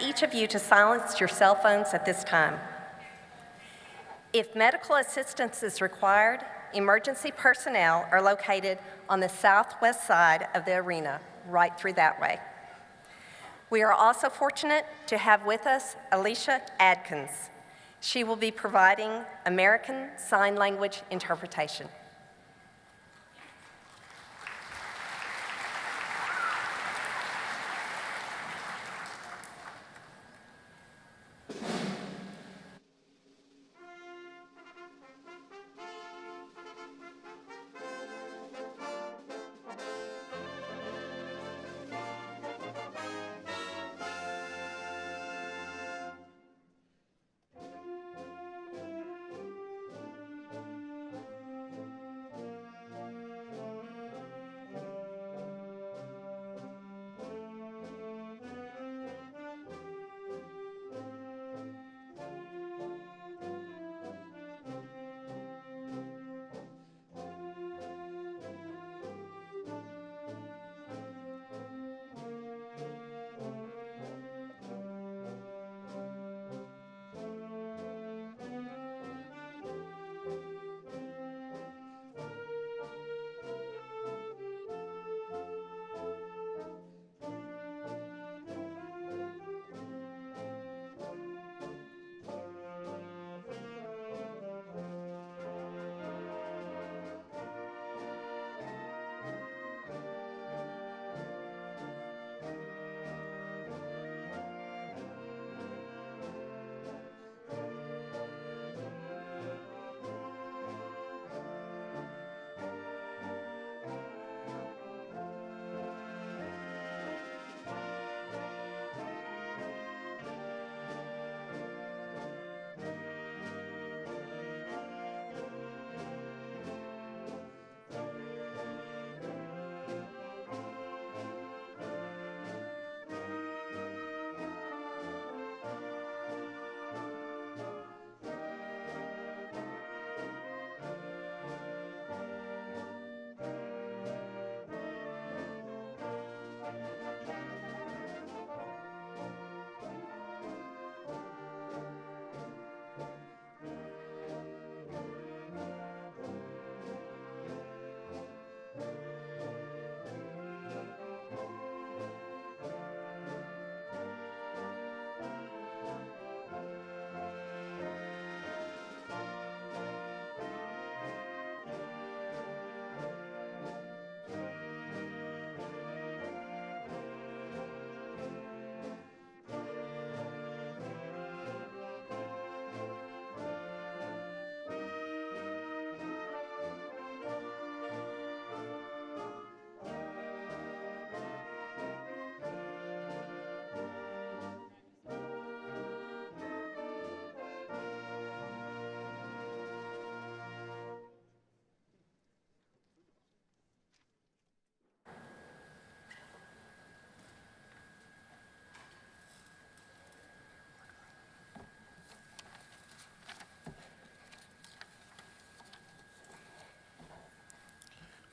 each of you to silence your cell phones at this time. If medical assistance is required, emergency personnel are located on the southwest side of the arena, right through that way. We are also fortunate to have with us Alicia Adkins. She will be providing American Sign Language interpretation.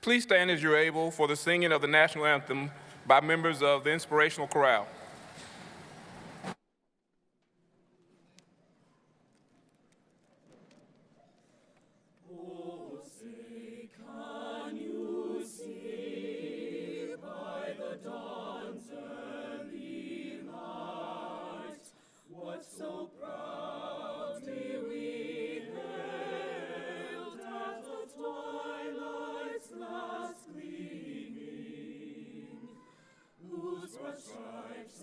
Please stand as you're able for the singing of the national anthem by members of the inspirational chorale. Stripes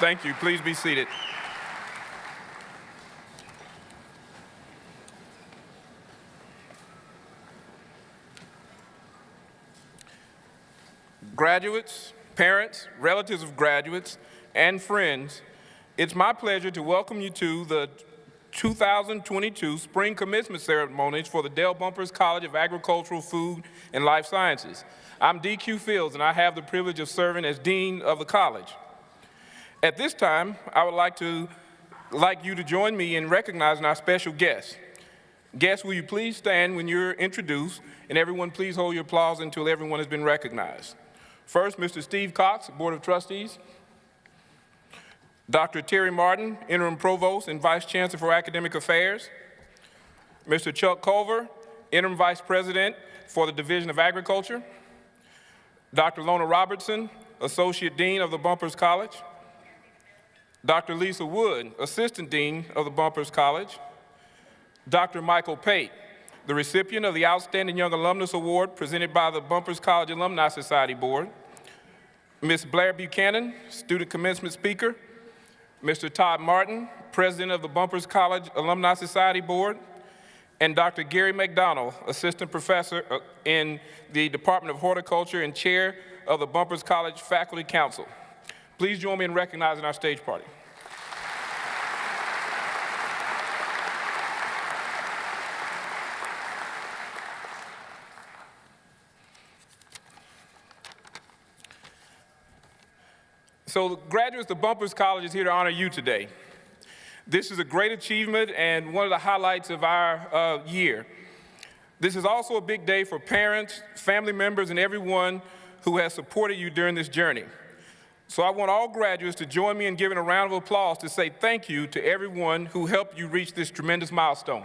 Thank you. Please be seated. Graduates, parents, relatives of graduates, and friends, it's my pleasure to welcome you to the 2022 Spring Commencement Ceremonies for the Dale Bumpers College of Agricultural, Food, and Life Sciences. I'm D.Q. Fields, and I have the privilege of serving as Dean of the college. At this time, I would like you to join me in recognizing our special guests. Guests, will you please stand when you're introduced, and everyone please hold your applause until everyone has been recognized. First, Mr. Steve Cox, Board of Trustees. Dr. Terry Martin, Interim Provost and Vice Chancellor for Academic Affairs. Mr. Chuck Culver, Interim Vice President for the Division of Agriculture. Dr. Lona Robertson, Associate Dean of the Bumpers College. Dr. Lisa Wood, Assistant Dean of the Bumpers College. Dr. Michael Pate, the recipient of the Outstanding Young Alumnus Award presented by the Bumpers College Alumni Society Board. Ms. Blair Buchanan, Student Commencement Speaker. Mr. Todd Martin, President of the Bumpers College Alumni Society Board. And Dr. Gary McDonald, Assistant Professor in the Department of Horticulture and Chair of the Bumpers College Faculty Council. Please join me in recognizing our stage party. So, graduates, the Bumpers College is here to honor you today. This is a great achievement and one of the highlights of our year. This is also a big day for parents, family members, and everyone who has supported you during this journey. So I want all graduates to join me in giving a round of applause to say thank you to everyone who helped you reach this tremendous milestone.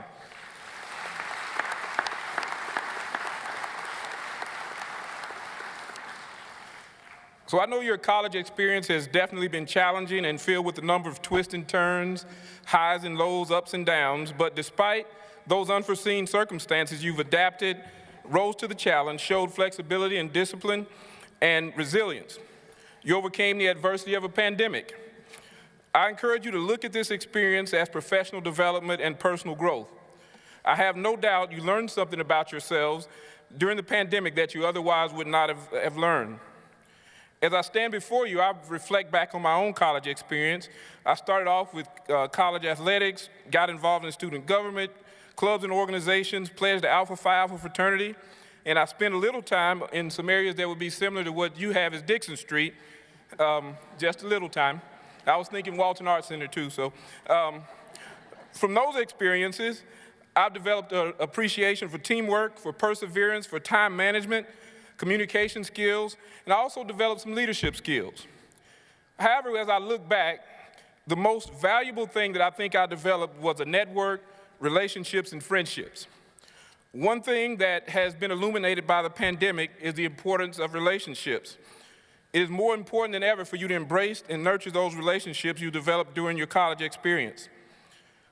So I know your college experience has definitely been challenging and filled with a number of twists and turns, highs and lows, ups and downs, but despite those unforeseen circumstances, you've adapted, rose to the challenge, showed flexibility and discipline and resilience. You overcame the adversity of a pandemic. I encourage you to look at this experience as professional development and personal growth. I have no doubt you learned something about yourselves during the pandemic that you otherwise would not have learned. As I stand before you, I reflect back on my own college experience. I started off with college athletics, got involved in student government, clubs and organizations, pledged the Alpha Phi Alpha fraternity, and I spent a little time in some areas that would be similar to what you have as Dixon Street, just a little time. I was thinking Walton Arts Center too, so. From those experiences, I've developed an appreciation for teamwork, for perseverance, for time management, communication skills, and I also developed some leadership skills. However, as I look back, the most valuable thing that I think I developed was a network, relationships, and friendships. One thing that has been illuminated by the pandemic is the importance of relationships. It is more important than ever for you to embrace and nurture those relationships you developed during your college experience.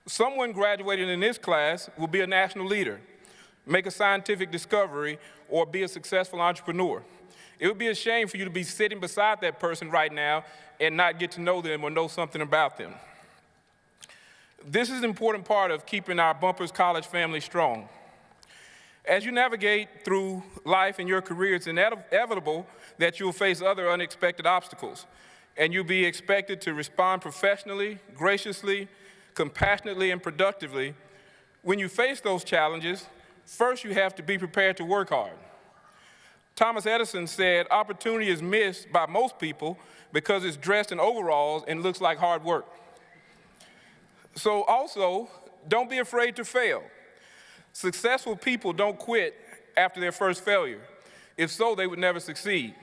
Someone graduating in this class will be a national leader, make a scientific discovery, or be a successful entrepreneur. It would be a shame for you to be sitting beside that person right now and not get to know them or know something about them. This is an important part of keeping our Bumpers College family strong. As you navigate through life and your career, it's inevitable that you'll face other unexpected obstacles, and you'll be expected to respond professionally, graciously, compassionately, and productively. When you face those challenges, first you have to be prepared to work hard. Thomas Edison said, opportunity is missed by most people because it's dressed in overalls and looks like hard work. So also, don't be afraid to fail. Successful people don't quit after their first failure. If so, they would never succeed.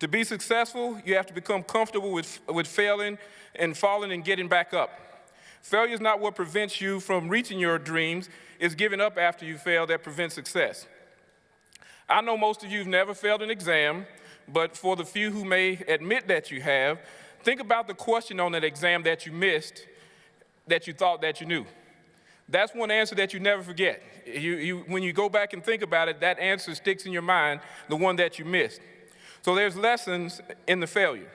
To be successful, you have to become comfortable with failing and falling and getting back up. Failure is not what prevents you from reaching your dreams. It's giving up after you fail that prevents success. I know most of you have never failed an exam, but for the few who may admit that you have, think about the question on that exam that you missed that you thought that you knew. That's one answer that you never forget. When you go back and think about it, that answer sticks in your mind, the one that you missed. So there's lessons in the failure.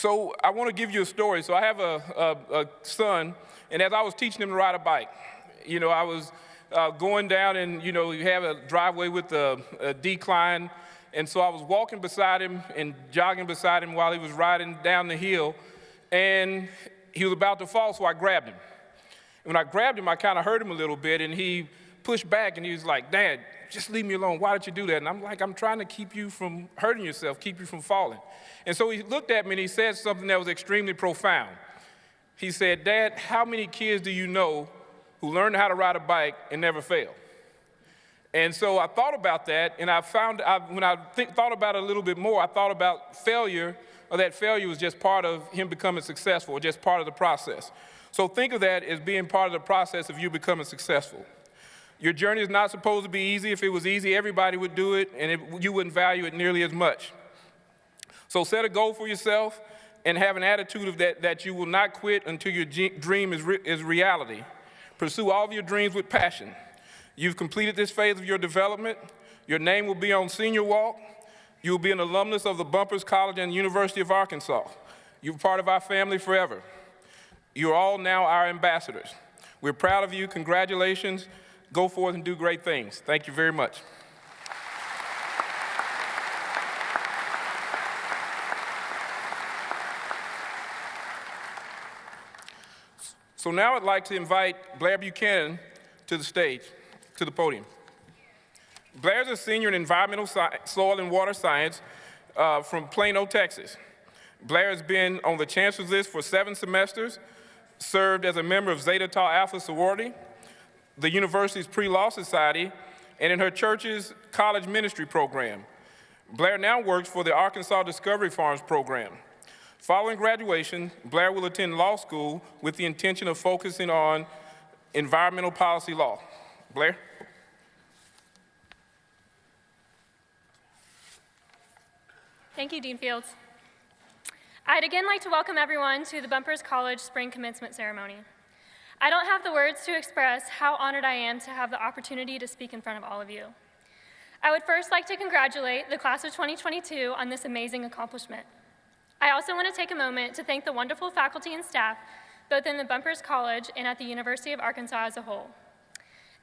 So I want to give you a story. So I have a son, and as I was teaching him to ride a bike, I was going down, and you have a driveway with a decline, and so I was walking beside him and jogging beside him while he was riding down the hill, and he was about to fall, so I grabbed him. And when I grabbed him, I kind of hurt him a little bit, and he pushed back, and he was like, "Dad, just leave me alone. Why did you do that?" And I'm like, "I'm trying to keep you from hurting yourself, keep you from falling." And so he looked at me and he said something that was extremely profound. He said, "Dad, how many kids do you know who learned how to ride a bike and never fail?" And so I thought about that, and when I thought about it a little bit more, I thought about failure, or that failure was just part of him becoming successful, or just part of the process. So think of that as being part of the process of you becoming successful. Your journey is not supposed to be easy. If it was easy, everybody would do it, and you wouldn't value it nearly as much. So set a goal for yourself and have an attitude of that you will not quit until your dream is reality. Pursue all of your dreams with passion. You've completed this phase of your development. Your name will be on Senior Walk. You will be an alumnus of the Bumpers College and University of Arkansas. You're part of our family forever. You're all now our ambassadors. We're proud of you. Congratulations. Go forth and do great things. Thank you very much. So now I'd like to invite Blair Buchanan to the stage, to the podium. Blair's a senior in environmental soil and water science from Plano, Texas. Blair has been on the chancellor's list for 7 semesters, served as a member of Zeta Tau Alpha sorority, the university's pre-law society, and in her church's college ministry program. Blair now works for the Arkansas Discovery Farms program. Following graduation, Blair will attend law school with the intention of focusing on environmental policy law. Blair? Thank you, Dean Fields. I'd again like to welcome everyone to the Bumpers College Spring Commencement Ceremony. I don't have the words to express how honored I am to have the opportunity to speak in front of all of you. I would first like to congratulate the class of 2022 on this amazing accomplishment. I also want to take a moment to thank the wonderful faculty and staff, both in the Bumpers College and at the University of Arkansas as a whole.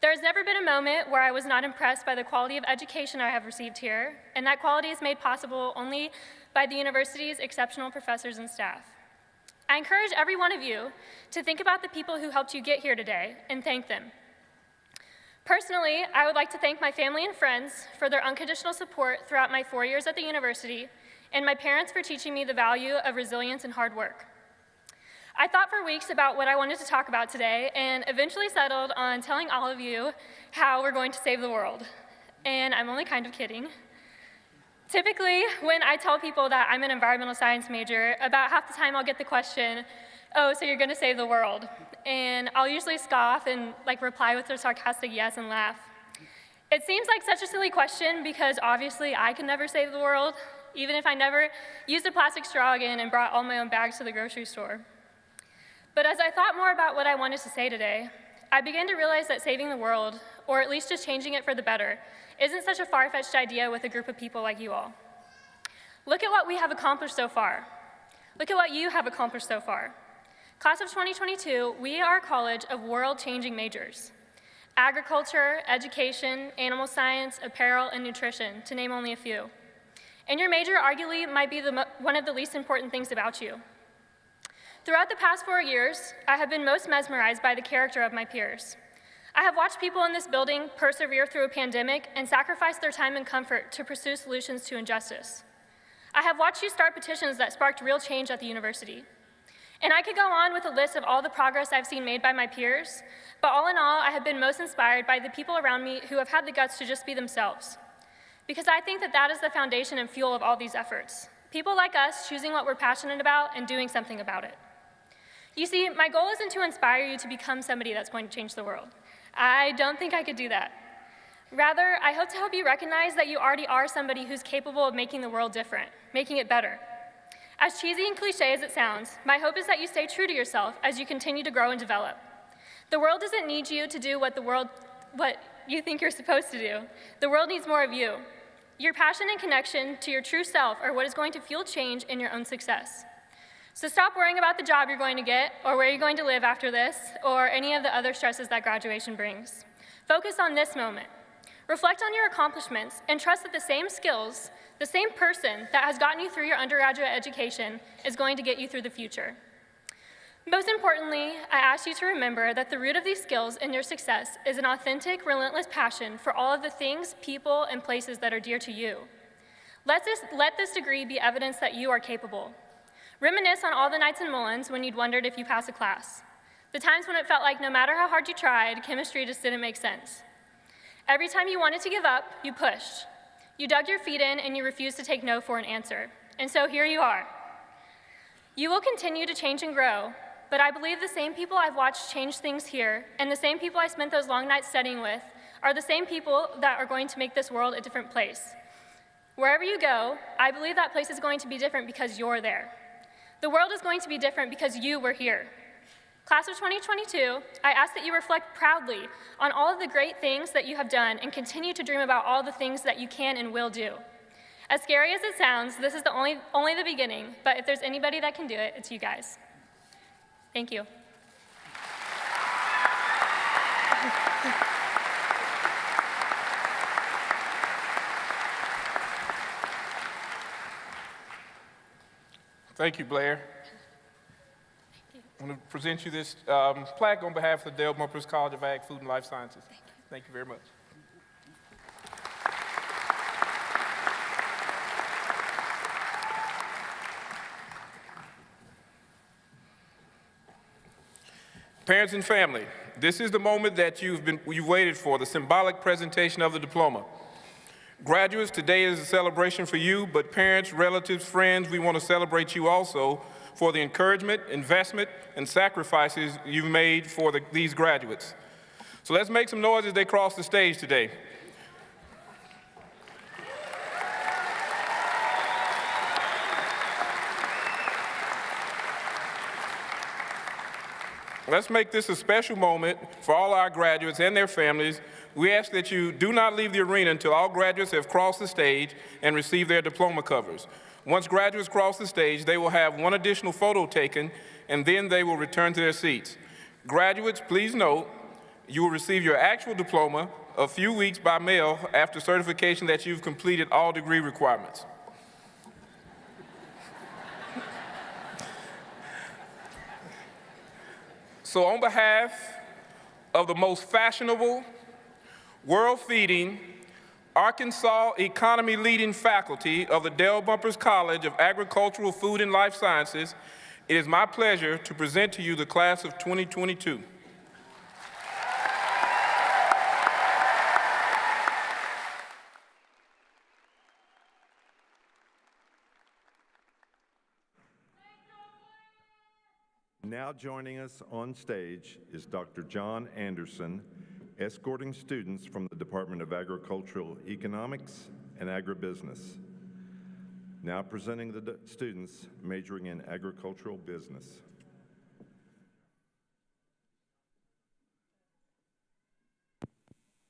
There has never been a moment where I was not impressed by the quality of education I have received here, and that quality is made possible only by the university's exceptional professors and staff. I encourage every one of you to think about the people who helped you get here today and thank them. Personally, I would like to thank my family and friends for their unconditional support throughout my 4 years at the university, and my parents for teaching me the value of resilience and hard work. I thought for weeks about what I wanted to talk about today and eventually settled on telling all of you how we're going to save the world. And I'm only kind of kidding. Typically, when I tell people that I'm an environmental science major, about half the time I'll get the question, "Oh, so you're going to save the world?" And I'll usually scoff and reply with a sarcastic yes and laugh. It seems like such a silly question because obviously I can never save the world, even if I never used a plastic straw again and brought all my own bags to the grocery store. But as I thought more about what I wanted to say today, I began to realize that saving the world, or at least just changing it for the better, isn't such a far-fetched idea with a group of people like you all. Look at what we have accomplished so far. Look at what you have accomplished so far. Class of 2022, we are a college of world-changing majors. Agriculture, education, animal science, apparel, and nutrition, to name only a few. And your major arguably might be one of the least important things about you. Throughout the past 4 years, I have been most mesmerized by the character of my peers. I have watched people in this building persevere through a pandemic and sacrifice their time and comfort to pursue solutions to injustice. I have watched you start petitions that sparked real change at the university. And I could go on with a list of all the progress I've seen made by my peers, but all in all, I have been most inspired by the people around me who have had the guts to just be themselves. Because I think that is the foundation and fuel of all these efforts. People like us choosing what we're passionate about and doing something about it. You see, my goal isn't to inspire you to become somebody that's going to change the world. I don't think I could do that. Rather, I hope to help you recognize that you already are somebody who's capable of making the world different, making it better. As cheesy and cliche as it sounds, my hope is that you stay true to yourself as you continue to grow and develop. The world doesn't need you to do what you think you're supposed to do. The world needs more of you. Your passion and connection to your true self are what is going to fuel change in your own success. So stop worrying about the job you're going to get, or where you're going to live after this, or any of the other stresses that graduation brings. Focus on this moment. Reflect on your accomplishments and trust that the same skills, the same person that has gotten you through your undergraduate education is going to get you through the future. Most importantly, I ask you to remember that the root of these skills and your success is an authentic, relentless passion for all of the things, people, and places that are dear to you. Let this degree be evidence that you are capable. Reminisce on all the nights in Mullins when you'd wondered if you passed a class. The times when it felt like no matter how hard you tried, chemistry just didn't make sense. Every time you wanted to give up, you pushed. You dug your feet in and you refused to take no for an answer. And so here you are. You will continue to change and grow, but I believe the same people I've watched change things here and the same people I spent those long nights studying with are the same people that are going to make this world a different place. Wherever you go, I believe that place is going to be different because you're there. The world is going to be different because you were here. Class of 2022, I ask that you reflect proudly on all of the great things that you have done and continue to dream about all the things that you can and will do. As scary as it sounds, this is only the beginning, but if there's anybody that can do it, it's you guys. Thank you. Thank you, Blair. I want to present you this plaque on behalf of the Dale Bumpers College of Ag, Food, and Life Sciences. Thank you very much. Parents and family, this is the moment that you've waited for, the symbolic presentation of the diploma. Graduates, today is a celebration for you, but parents, relatives, friends, we want to celebrate you also for the encouragement, investment, and sacrifices you've made for these graduates. So let's make some noise as they cross the stage today. Let's make this a special moment for all our graduates and their families. We ask that you do not leave the arena until all graduates have crossed the stage and received their diploma covers. Once graduates cross the stage, they will have one additional photo taken, and then they will return to their seats. Graduates, please note, you will receive your actual diploma a few weeks by mail after certification that you've completed all degree requirements. So on behalf of the most fashionable, world-feeding, Arkansas economy-leading faculty of the Dale Bumpers College of Agricultural, Food, and Life Sciences, it is my pleasure to present to you the class of 2022. Now joining us on stage is Dr. John Anderson, escorting students from the Department of Agricultural Economics and Agribusiness. Now presenting the students majoring in agricultural business.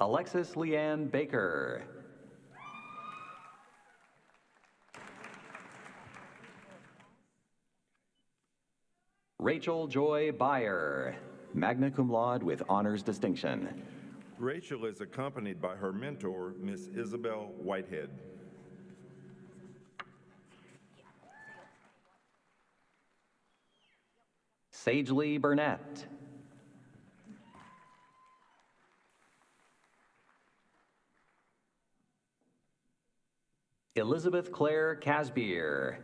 Alexis Leanne Baker. Rachel Joy Byer, magna cum laude with honors distinction. Rachel is accompanied by her mentor, Miss Isabel Whitehead. Sagely Burnett. Elizabeth Claire Casbier.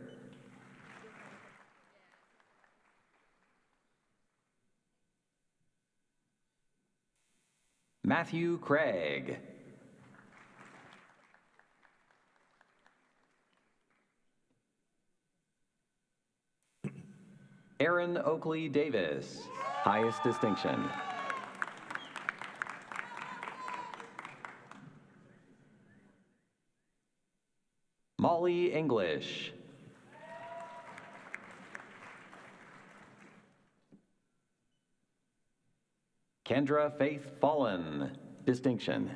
Matthew Craig. Aaron Oakley Davis, highest distinction. Molly English. Kendra Faith Fallen, distinction.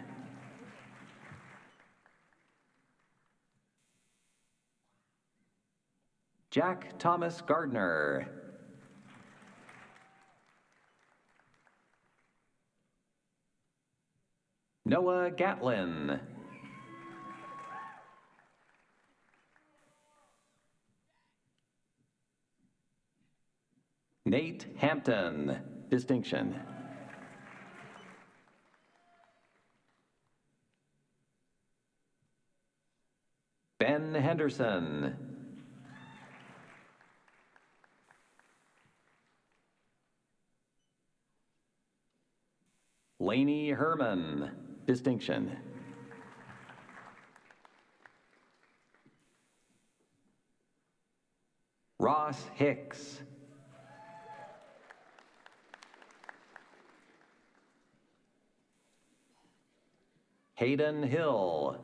Jack Thomas Gardner. Noah Gatlin. Nate Hampton, distinction. Ben Henderson. Lainey Herman, distinction. Ross Hicks. Hayden Hill.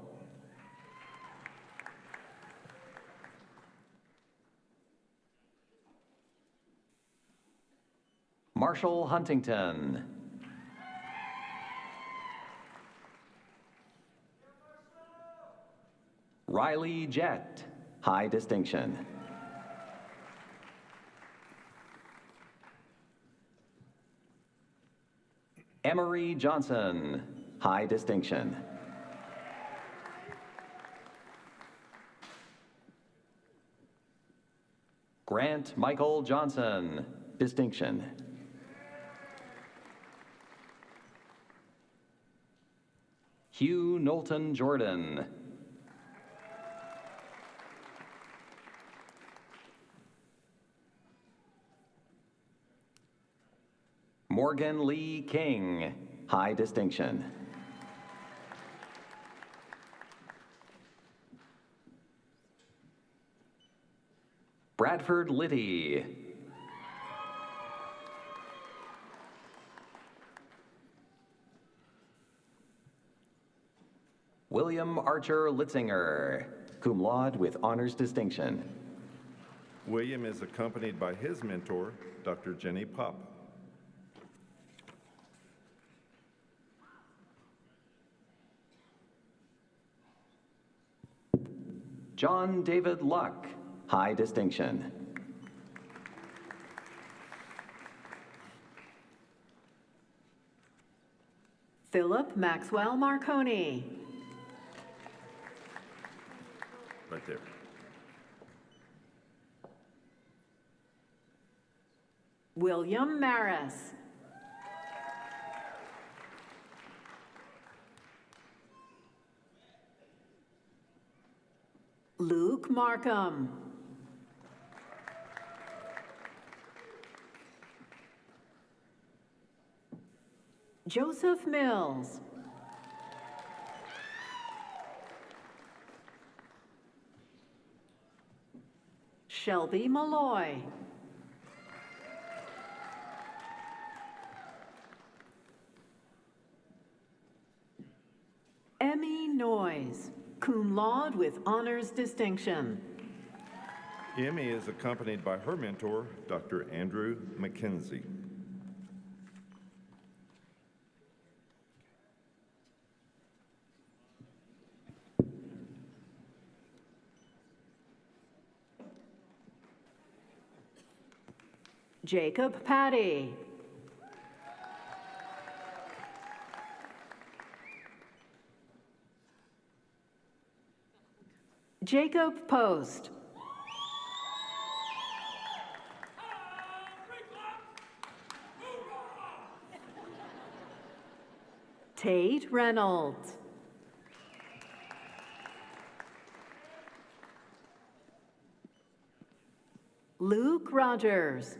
Marshall Huntington. Riley Jett, high distinction. Emery Johnson, high distinction. Grant Michael Johnson, distinction. Hugh Knowlton Jordan. Morgan Lee King, high distinction. Bradford Liddy. William Archer Litzinger, cum laude with honors distinction. William is accompanied by his mentor, Dr. Jenny Popp. John David Luck, high distinction. Philip Maxwell Marconi. Right there. William Maris. Luke Markham. Joseph Mills. Shelby Malloy. Emmy Noyes, cum laude with honors distinction. Emmy is accompanied by her mentor, Dr. Andrew McKenzie. Jacob Patty. Jacob Post. Tate Reynolds. Luke Rogers.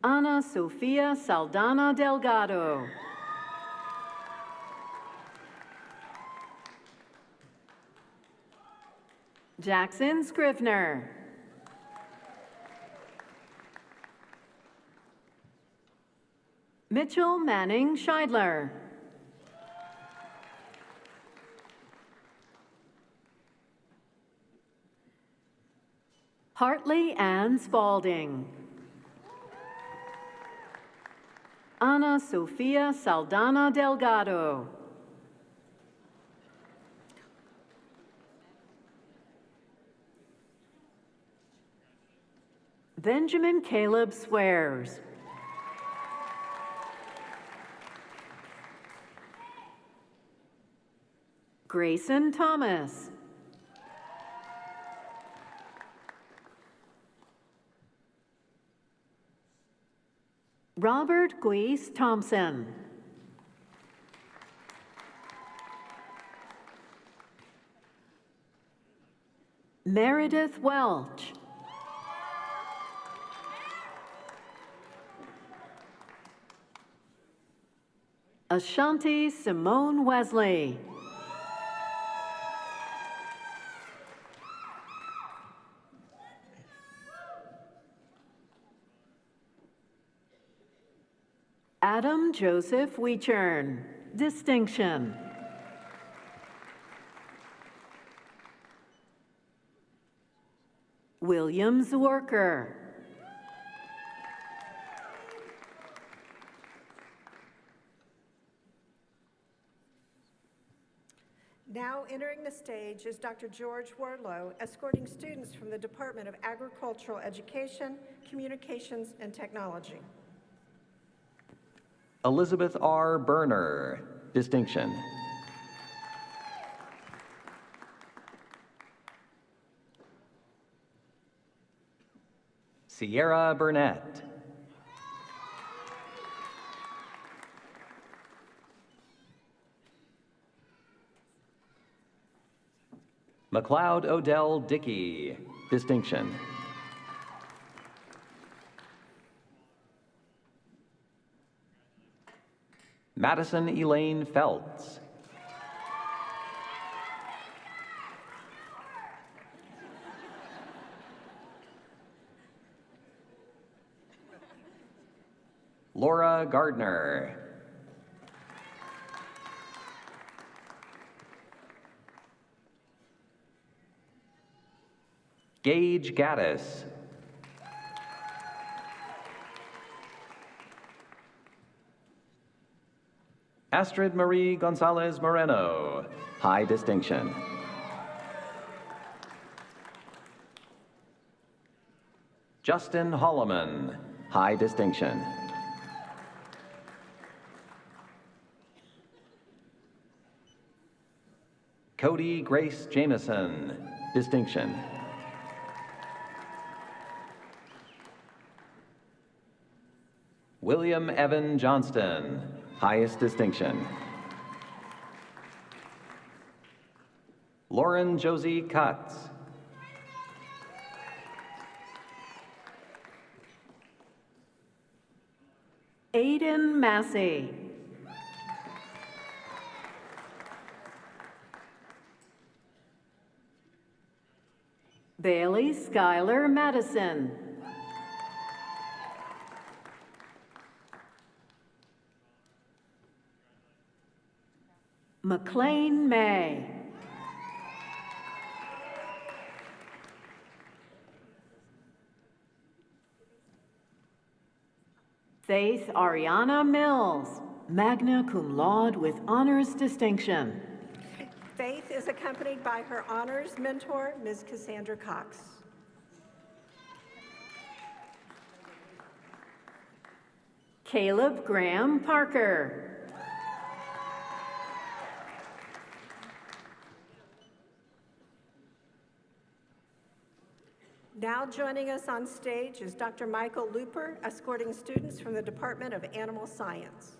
Ana Sofia Saldana Delgado. Jackson Scrivener. Mitchell Manning Scheidler. Hartley Ann Spalding. Ana Sofia Saldana Delgado. Benjamin Caleb Swears. Grayson Thomas. Robert Guise Thompson. Meredith Welch. Ashanti Simone Wesley. Adam Joseph Weichern, distinction. William Zworker. Now entering the stage is Dr. George Wardlow, escorting students from the Department of Agricultural Education, Communications, and Technology. Elizabeth R. Berner, distinction. Sierra Burnett. McLeod Odell Dickey, distinction. Madison Elaine Feltz. Laura Gardner. Gage Gaddis. Astrid Marie Gonzalez Moreno, high distinction. Justin Holloman, high distinction. Cody Grace Jameson, distinction. William Evan Johnston, highest distinction. Lauren Josie Cutts. Aiden Massey. Bailey Schuyler Madison. McLean May. Faith Ariana Mills, magna cum laude with honors distinction. Faith is accompanied by her honors mentor, Ms. Cassandra Cox. Caleb Graham Parker. Now joining us on stage is Dr. Michael Looper, escorting students from the Department of Animal Science.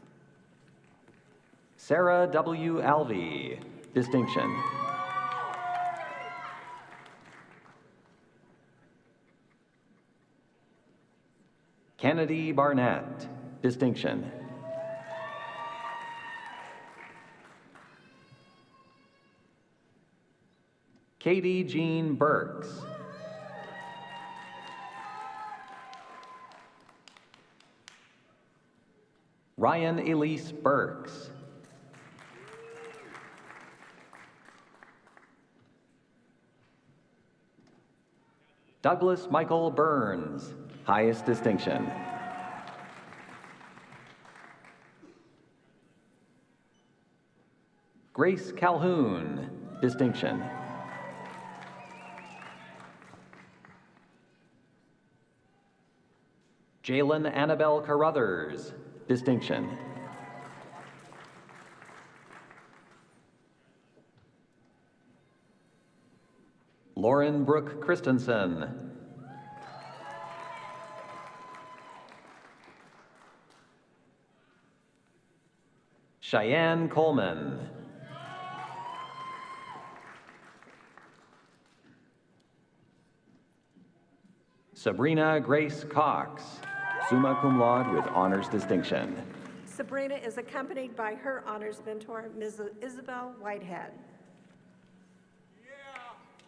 Sarah W. Alvey, distinction. Kennedy Barnett, distinction. Katie Jean Burks. Ryan Elise Burks. Douglas Michael Burns, highest distinction. Grace Calhoun, distinction. Jalen Annabelle Carruthers, distinction. Lauren Brooke Christensen. Cheyenne Coleman. Sabrina Grace Cox, summa cum laude with honors distinction. Sabrina is accompanied by her honors mentor, Ms. Isabel Whitehead.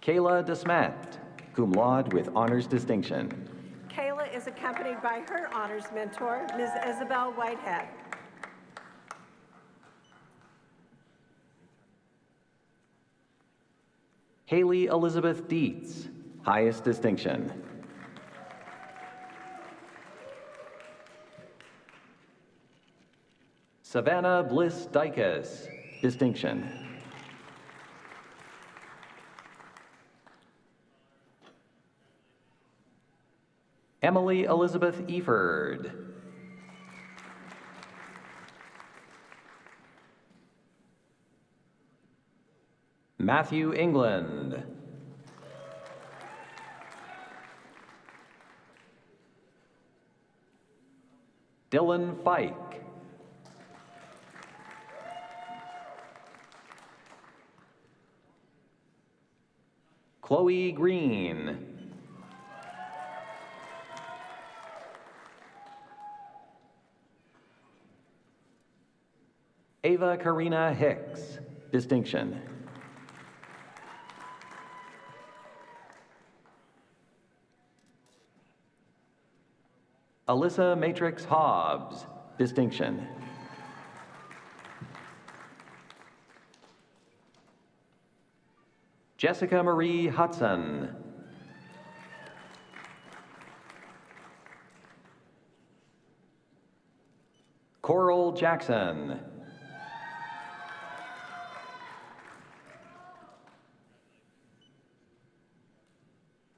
Kayla DeSmet, cum laude with honors distinction. Kayla is accompanied by her honors mentor, Ms. Isabel Whitehead. Haley Elizabeth Dietz, highest distinction. Savannah Bliss Dykus, distinction. Emily Elizabeth Eford. Matthew England. Dylan Fike. Chloe Green. Ava Karina Hicks, distinction. Alyssa Matrix Hobbs, distinction. Jessica Marie Hudson. Coral Jackson.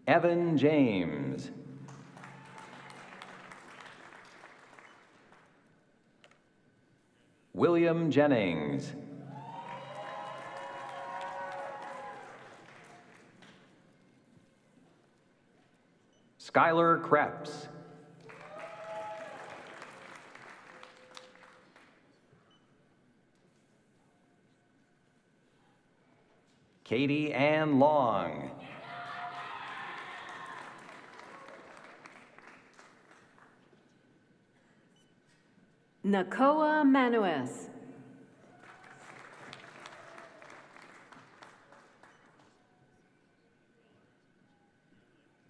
Evan James. William Jennings. Skylar Krebs. Katie Ann Long. Nakoa Manuis.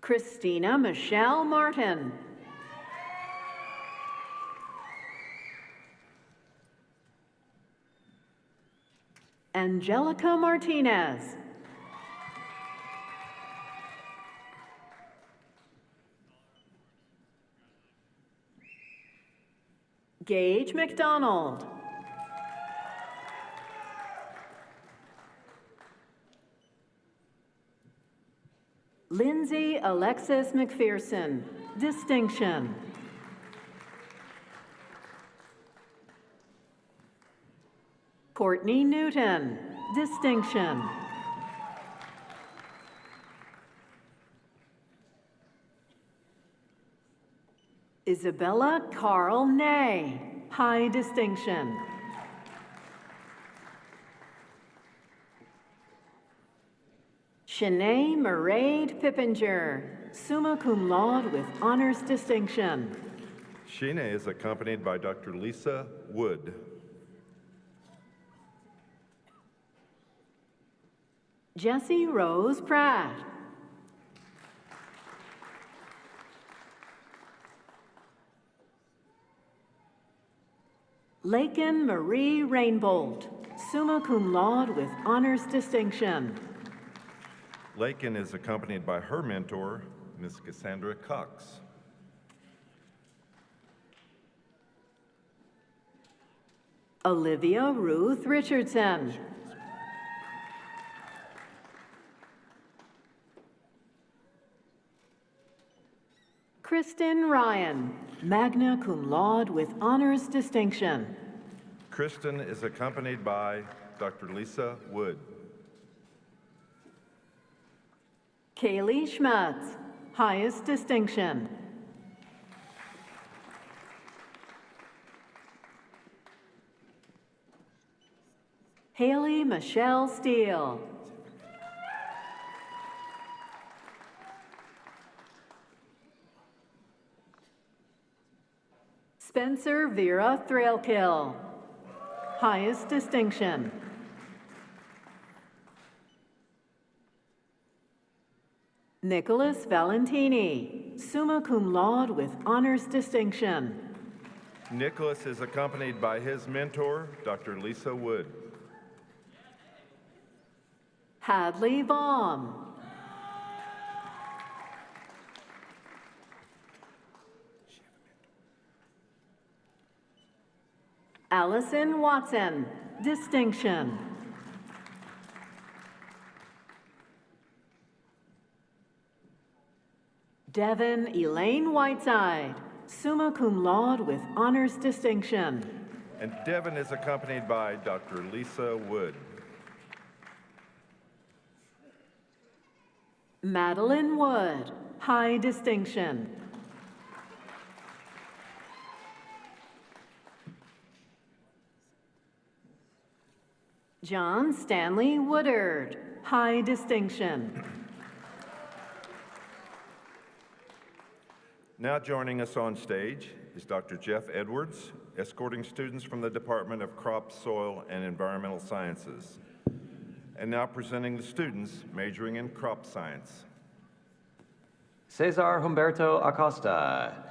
Christina Michelle Martin. Angelica Martinez. Gage McDonald. Lindsay Alexis McPherson, distinction. Courtney Newton, distinction. Isabella Carl Ney, high distinction. Shanae Mairead Pippinger, summa cum laude with honors distinction. Sheena is accompanied by Dr. Lisa Wood. Jessie Rose Pratt. Lakin Marie Rainbolt, summa cum laude with honors distinction. Lakin is accompanied by her mentor, Ms. Cassandra Cox. Olivia Ruth Richardson. Chris Kristen Ryan, magna cum laude with honors distinction. Kristen is accompanied by Dr. Lisa Wood. Kaylee Schmutz, highest distinction. Haley Michelle Steele. Spencer Vera Thrailkill, highest distinction. Nicholas Valentini, summa cum laude with honors distinction. Nicholas is accompanied by his mentor, Dr. Lisa Wood. Hadley Baum. Allison Watson, distinction. Devin Elaine Whiteside, summa cum laude with honors distinction. And Devin is accompanied by Dr. Lisa Wood. Madeline Wood, high distinction. John Stanley Woodard, high distinction. Now joining us on stage is Dr. Jeff Edwards, escorting students from the Department of Crop, Soil, and Environmental Sciences. And now presenting the students majoring in crop science. Cesar Humberto Acosta.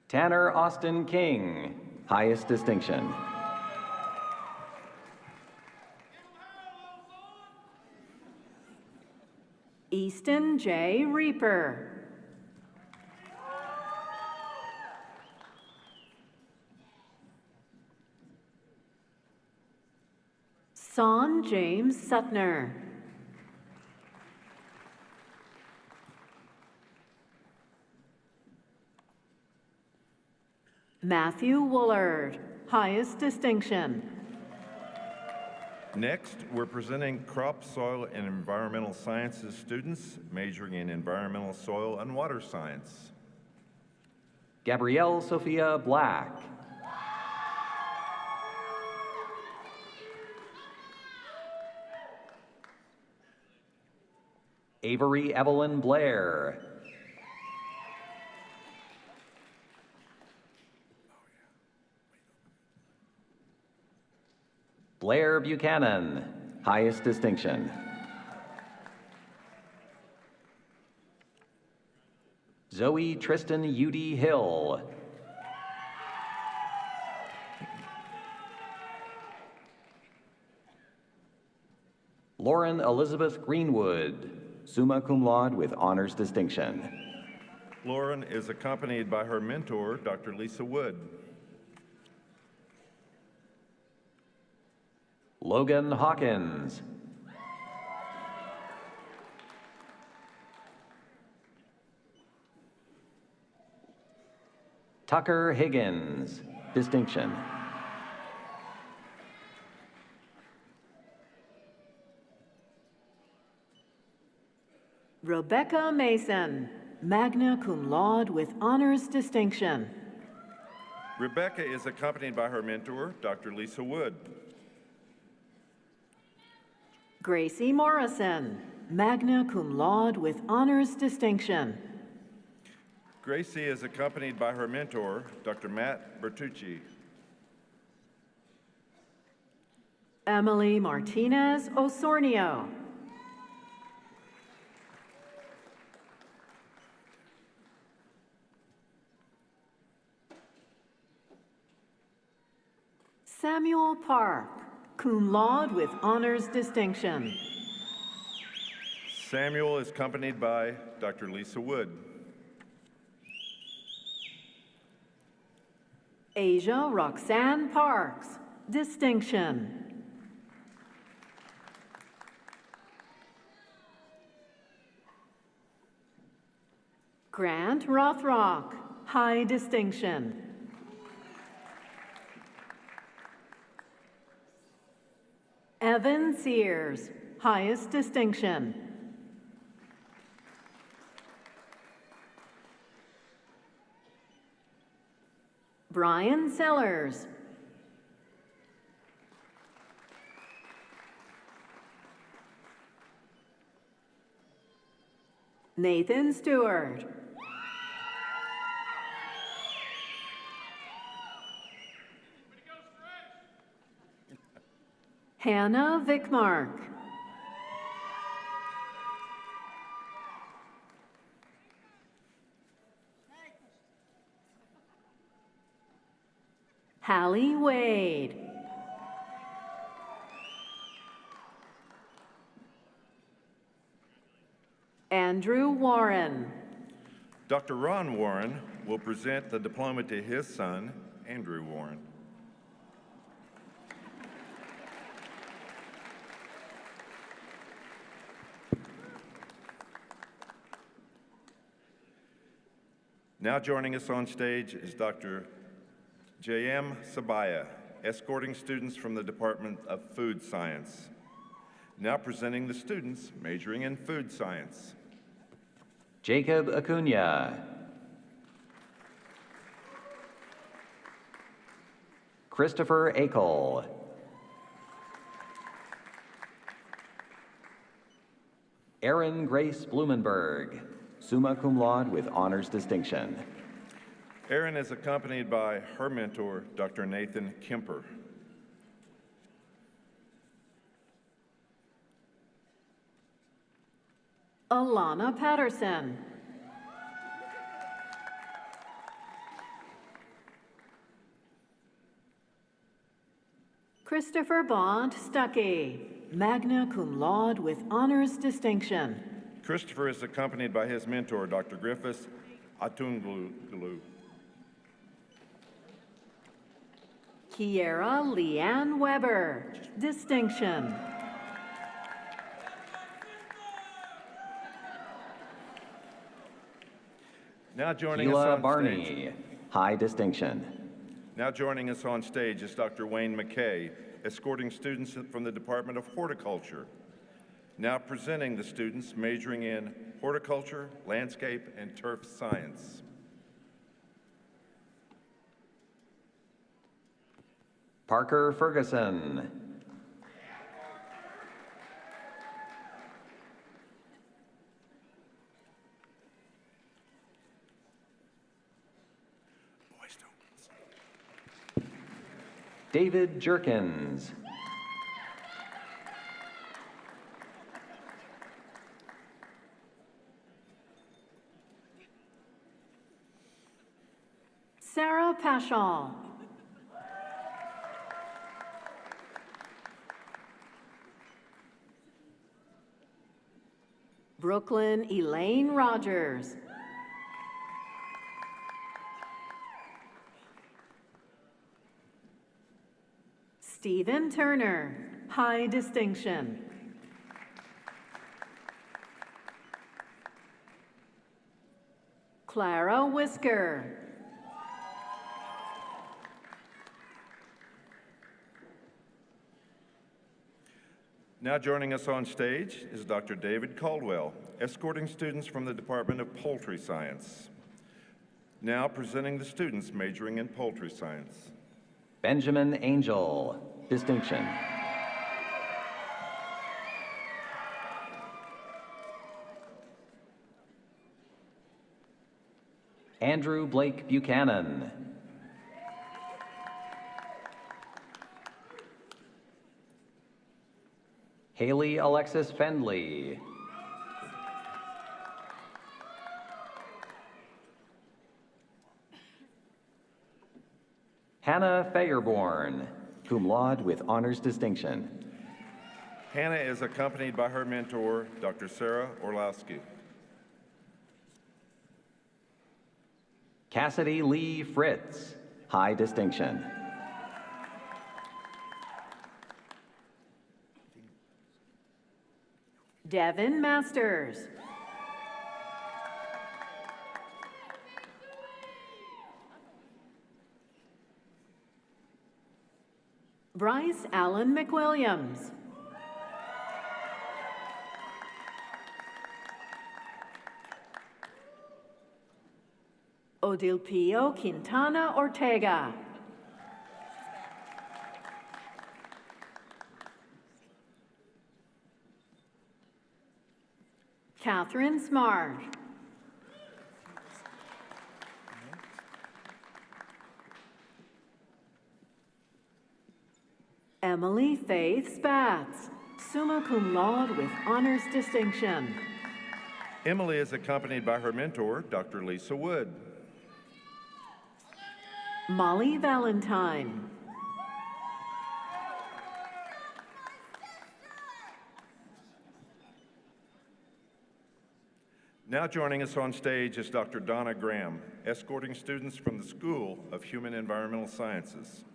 Tanner Austin King, highest distinction. Easton J. Reaper. Son James Sutner. Matthew Woolard, highest distinction. Next, we're presenting crop, soil, and environmental sciences students majoring in environmental soil and water science. Gabrielle Sophia Black. Avery Evelyn Blair. Blair Buchanan, highest distinction. Zoe Tristan Udy Hill. Lauren Elizabeth Greenwood, summa cum laude with honors distinction. Lauren is accompanied by her mentor, Dr. Lisa Wood. Logan Hawkins. Tucker Higgins, distinction. Rebecca Mason, magna cum laude with honors distinction. Rebecca is accompanied by her mentor, Dr. Lisa Wood. Gracie Morrison, magna cum laude with honors distinction. Gracie is accompanied by her mentor, Dr. Matt Bertucci. Emily Martinez Osornio. Samuel Park, cum laude with honors distinction. Samuel is accompanied by Dr. Lisa Wood. Asia Roxanne Parks, distinction. Grant Rothrock, high distinction. Evan Sears, highest distinction. Brian Sellers. Nathan Stewart. Hannah Vickmark. Hallie Wade. Andrew Warren. Dr. Ron Warren will present the diploma to his son, Andrew Warren. Now joining us on stage is Dr. J.M. Sabaya, escorting students from the Department of Food Science. Now presenting the students majoring in food science. Jacob Acuna. Christopher Akel. Erin Grace Blumenberg, summa cum laude with honors distinction. Erin is accompanied by her mentor, Dr. Nathan Kemper. Alana Patterson. Christopher Bond Stuckey, magna cum laude with honors distinction. Christopher is accompanied by his mentor, Dr. Griffiths Atungulu. Kiera Leanne Weber, distinction. Now joining us Keela on Barney, stage. high distinction. Now joining us on stage is Dr. Wayne McKay, escorting students from the Department of Horticulture. Now presenting the students majoring in horticulture, landscape, and turf science. Parker Ferguson. David Jerkins. Sarah Paschal. Brooklyn Elaine Rogers. Stephen Turner, high distinction. Clara Whisker. Now joining us on stage is Dr. David Caldwell, escorting students from the Department of Poultry Science. Now presenting the students majoring in poultry science. Benjamin Angel, distinction. Andrew Blake Buchanan. Haley Alexis Fendley. Hannah Fayerborn, cum laude with honors distinction. Hannah is accompanied by her mentor, Dr. Sarah Orlowski. Cassidy Lee Fritz, high distinction. Devin Masters. Bryce Allen McWilliams. Odilpio Quintana Ortega. Catherine Smart. Emily Faith Spatz, summa cum laude with honors distinction. Emily is accompanied by her mentor, Dr. Lisa Wood. Molly Valentine. Now joining us on stage is Dr. Donna Graham, escorting students from the School of Human Environmental Sciences.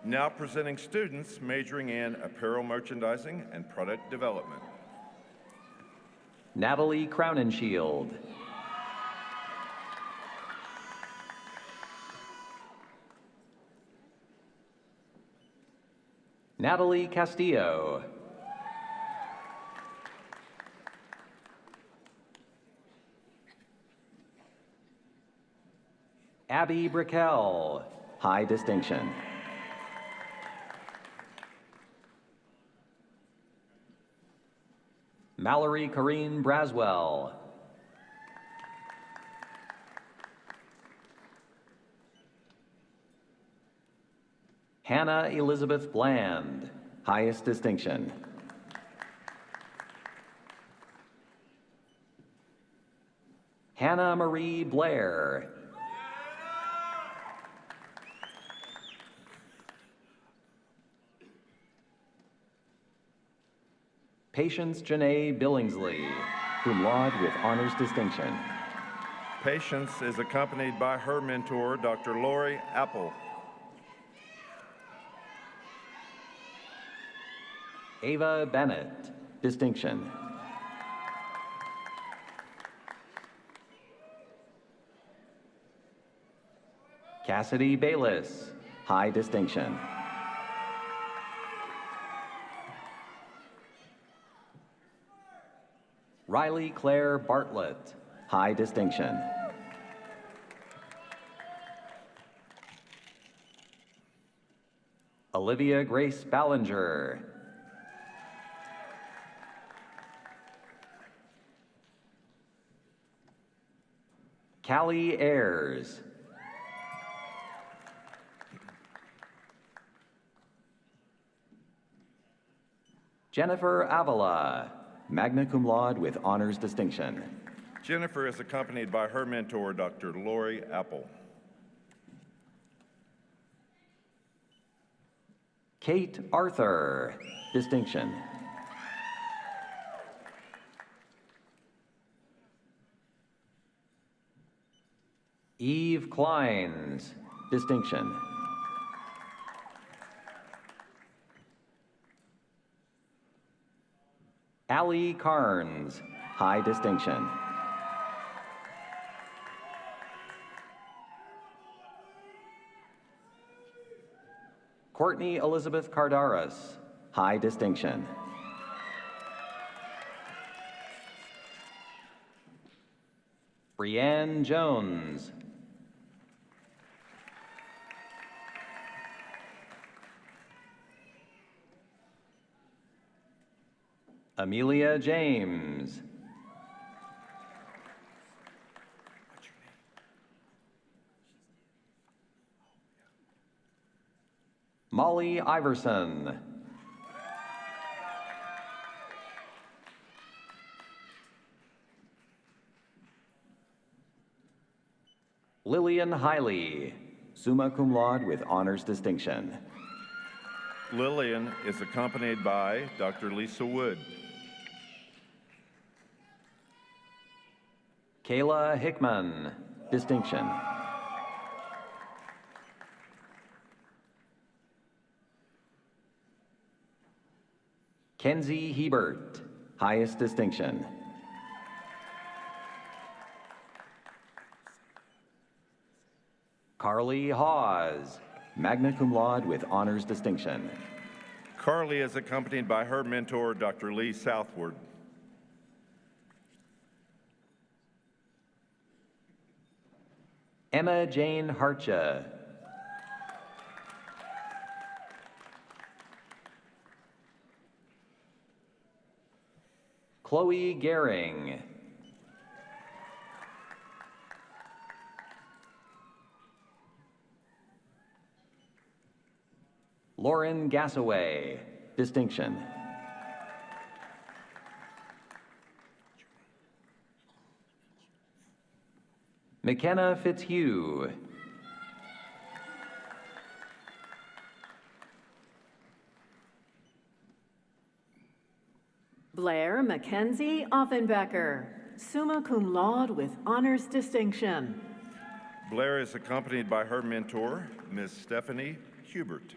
Now presenting students majoring in apparel merchandising and product development. Natalie Crownenshield. Natalie Castillo. Abby Brickell, high distinction. Mallory Corrine Braswell. Hannah Elizabeth Bland, highest distinction. Hannah Marie Blair. Patience Janae Billingsley, cum laude with honors distinction. Patience is accompanied by her mentor, Dr. Lori Apple. Ava Bennett, distinction. Cassidy Bayless, high distinction. Riley Claire Bartlett, high distinction. Olivia Grace Ballinger. Callie Ayers. Jennifer Avila, magna cum laude with honors distinction. Jennifer is accompanied by her mentor, Dr. Lori Apple. Kate Arthur, distinction. Eve Kleins, distinction. Allie Carnes, high distinction. Courtney Elizabeth Cardaris, high distinction. Brianne Jones. Amelia James. Molly Iverson. Lillian Hiley, summa cum laude with honors distinction. Lillian is accompanied by Dr. Lisa Wood. Kayla Hickman, distinction. Kenzie Hebert, highest distinction. Carly Hawes, magna cum laude with honors distinction. Carly is accompanied by her mentor, Dr. Lee Southward. Emma Jane Harcha. Chloe Gehring. Lauren Gassaway, distinction. McKenna Fitzhugh. Blair Mackenzie Offenbecker, summa cum laude with honors distinction. Blair is accompanied by her mentor, Ms. Stephanie Hubert.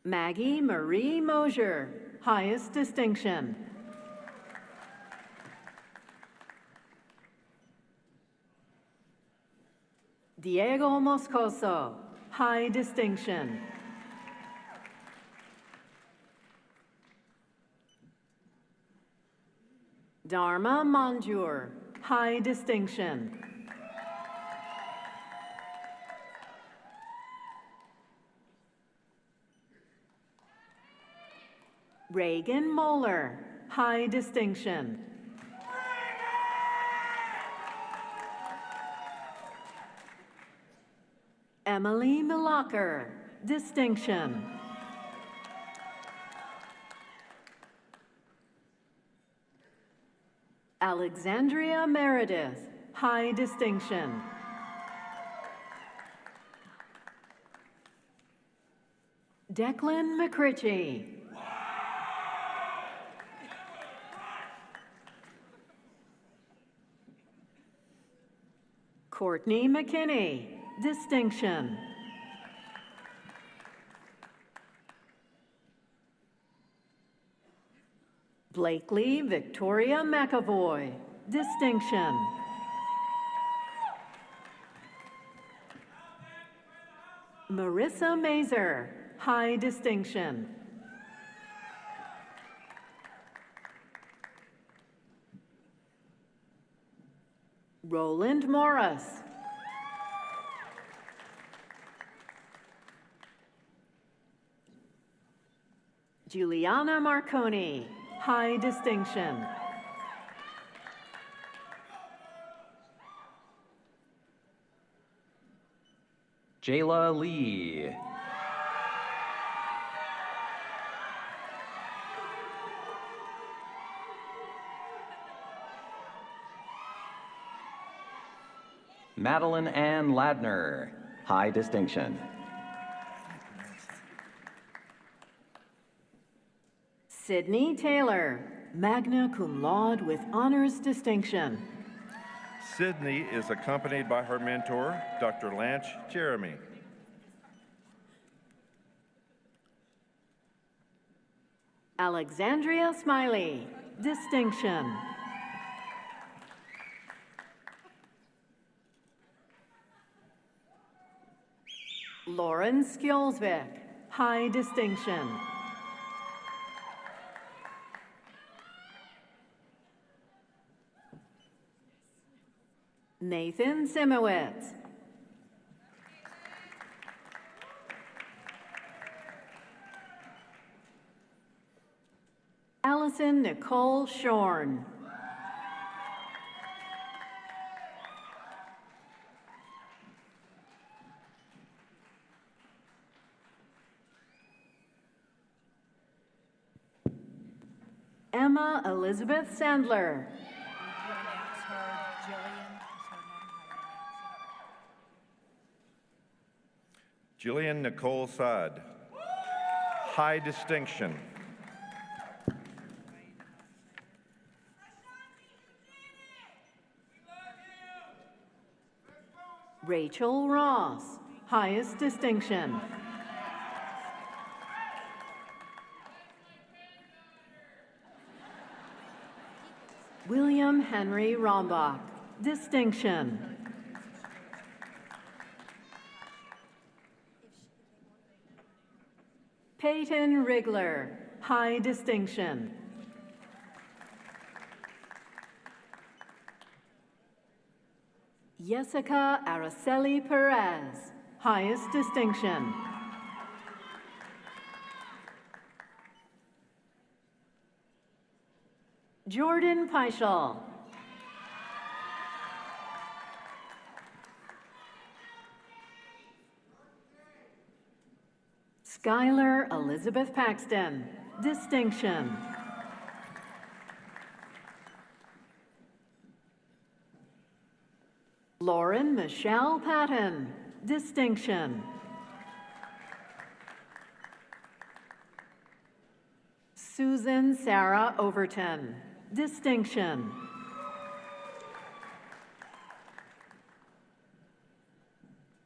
Maggie Marie Mosier, highest distinction. Diego Moscoso, high distinction. Dharma Manjur, high distinction. Reagan Moeller, high distinction. Emily Milacher, distinction. Alexandria Meredith, high distinction. Declan McCritchie. Courtney McKinney, distinction. Blakely Victoria McAvoy, distinction. Marissa Mazer, high distinction. Roland Morris. Juliana Marconi, high distinction. Jayla Lee. Madeline Ann Ladner, high distinction. Sydney Taylor, magna cum laude with honors distinction. Sydney is accompanied by her mentor, Dr. Lance Jeremy. Alexandria Smiley, distinction. Lauren Skjolsvik, high distinction. Nathan Simowitz. Allison Nicole Shorn. Emma Elizabeth Sandler. Jillian Nicole Saad, high distinction. Rachel Ross, highest distinction. William Henry Rombach, distinction. Peyton Rigler, high distinction. Jessica Araceli Perez, highest distinction. Jordan Peischel. Skylar Elizabeth Paxton, distinction. Lauren Michelle Patton, distinction. Susan Sarah Overton, distinction.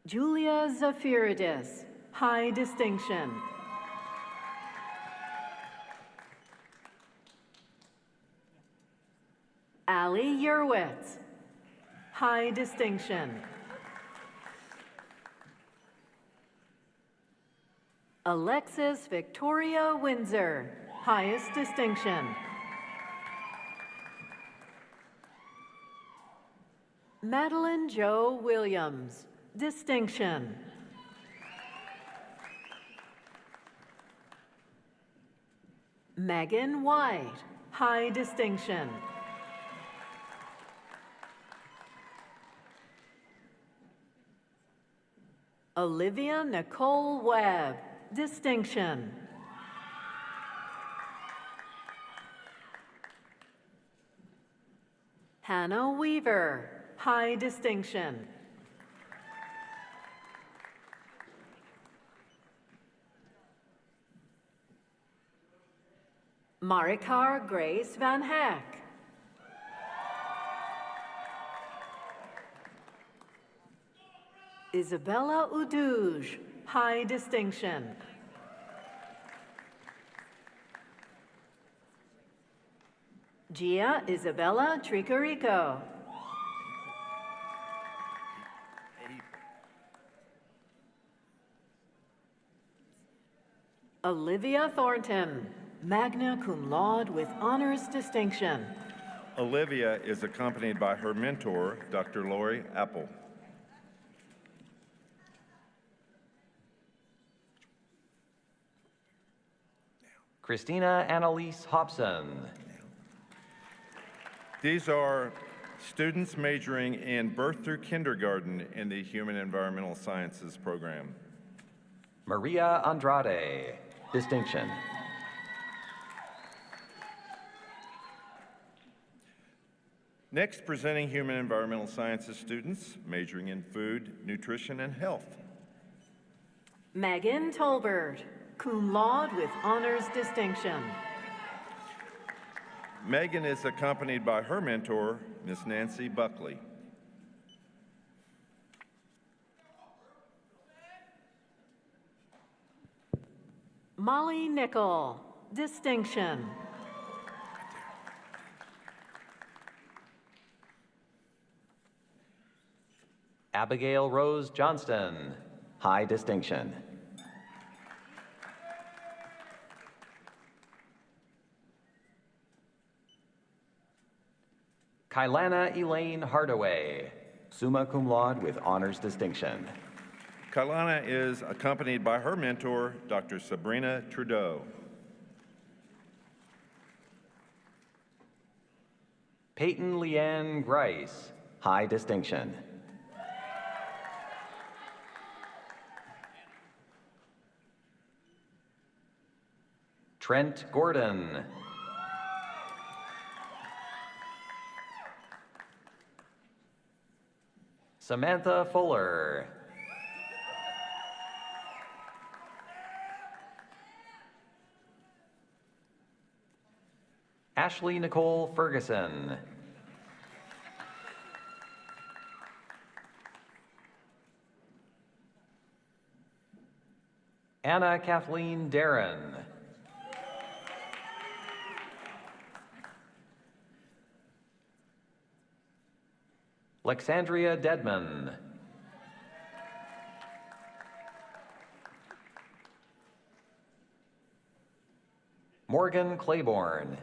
Julia Zafiridis, high distinction. Ali Yerwitz, high distinction. Alexis Victoria Windsor, highest distinction. Madeline Jo Williams, distinction. Megan White, high distinction. Olivia Nicole Webb, distinction. Hannah Weaver, high distinction. Marikar Grace Van Heck. Isabella Uduj, high distinction. Gia Isabella Tricarico. Olivia Thornton, magna cum laude with honors distinction. Olivia is accompanied by her mentor, Dr. Lori Apple. Christina Annalise Hobson. These are students majoring in birth through kindergarten in the Human Environmental Sciences program. Maria Andrade, distinction. Next, presenting Human Environmental Sciences students majoring in food, nutrition, and health. Megan Tolbert, cum laude with honors distinction. Megan is accompanied by her mentor, Miss Nancy Buckley. Molly Nickel, distinction. Abigail Rose Johnston, high distinction. Kailana Elaine Hardaway, summa cum laude with honors distinction. Kailana is accompanied by her mentor, Dr. Sabrina Trudeau. Peyton Leanne Grice, high distinction. Trent Gordon. Samantha Fuller. Ashley Nicole Ferguson. Anna Kathleen Darren. Lexandria Dedman. Morgan Claiborne.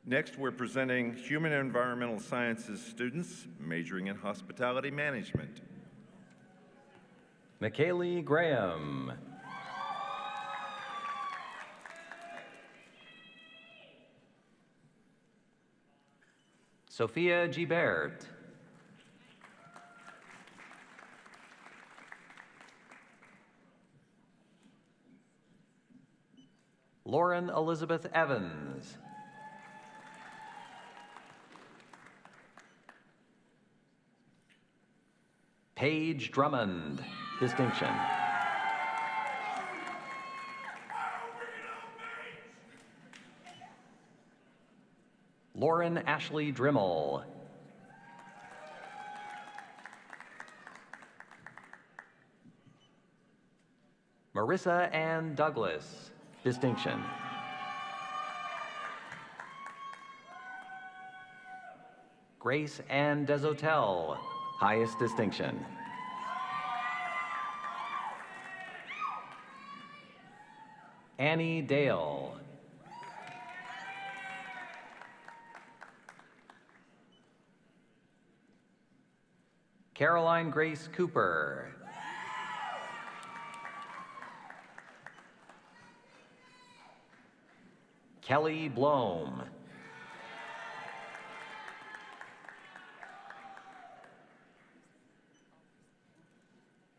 Next, we're presenting Human and Environmental Sciences students majoring in Hospitality Management. McKaylee Graham. Sophia Gibert. Lauren Elizabeth Evans. Paige Drummond, distinction. Lauren Ashley Drimmel. Marissa Ann Douglas, distinction. Grace Ann Desotel, highest distinction. Annie Dale. Caroline Grace Cooper. Kelly Blome.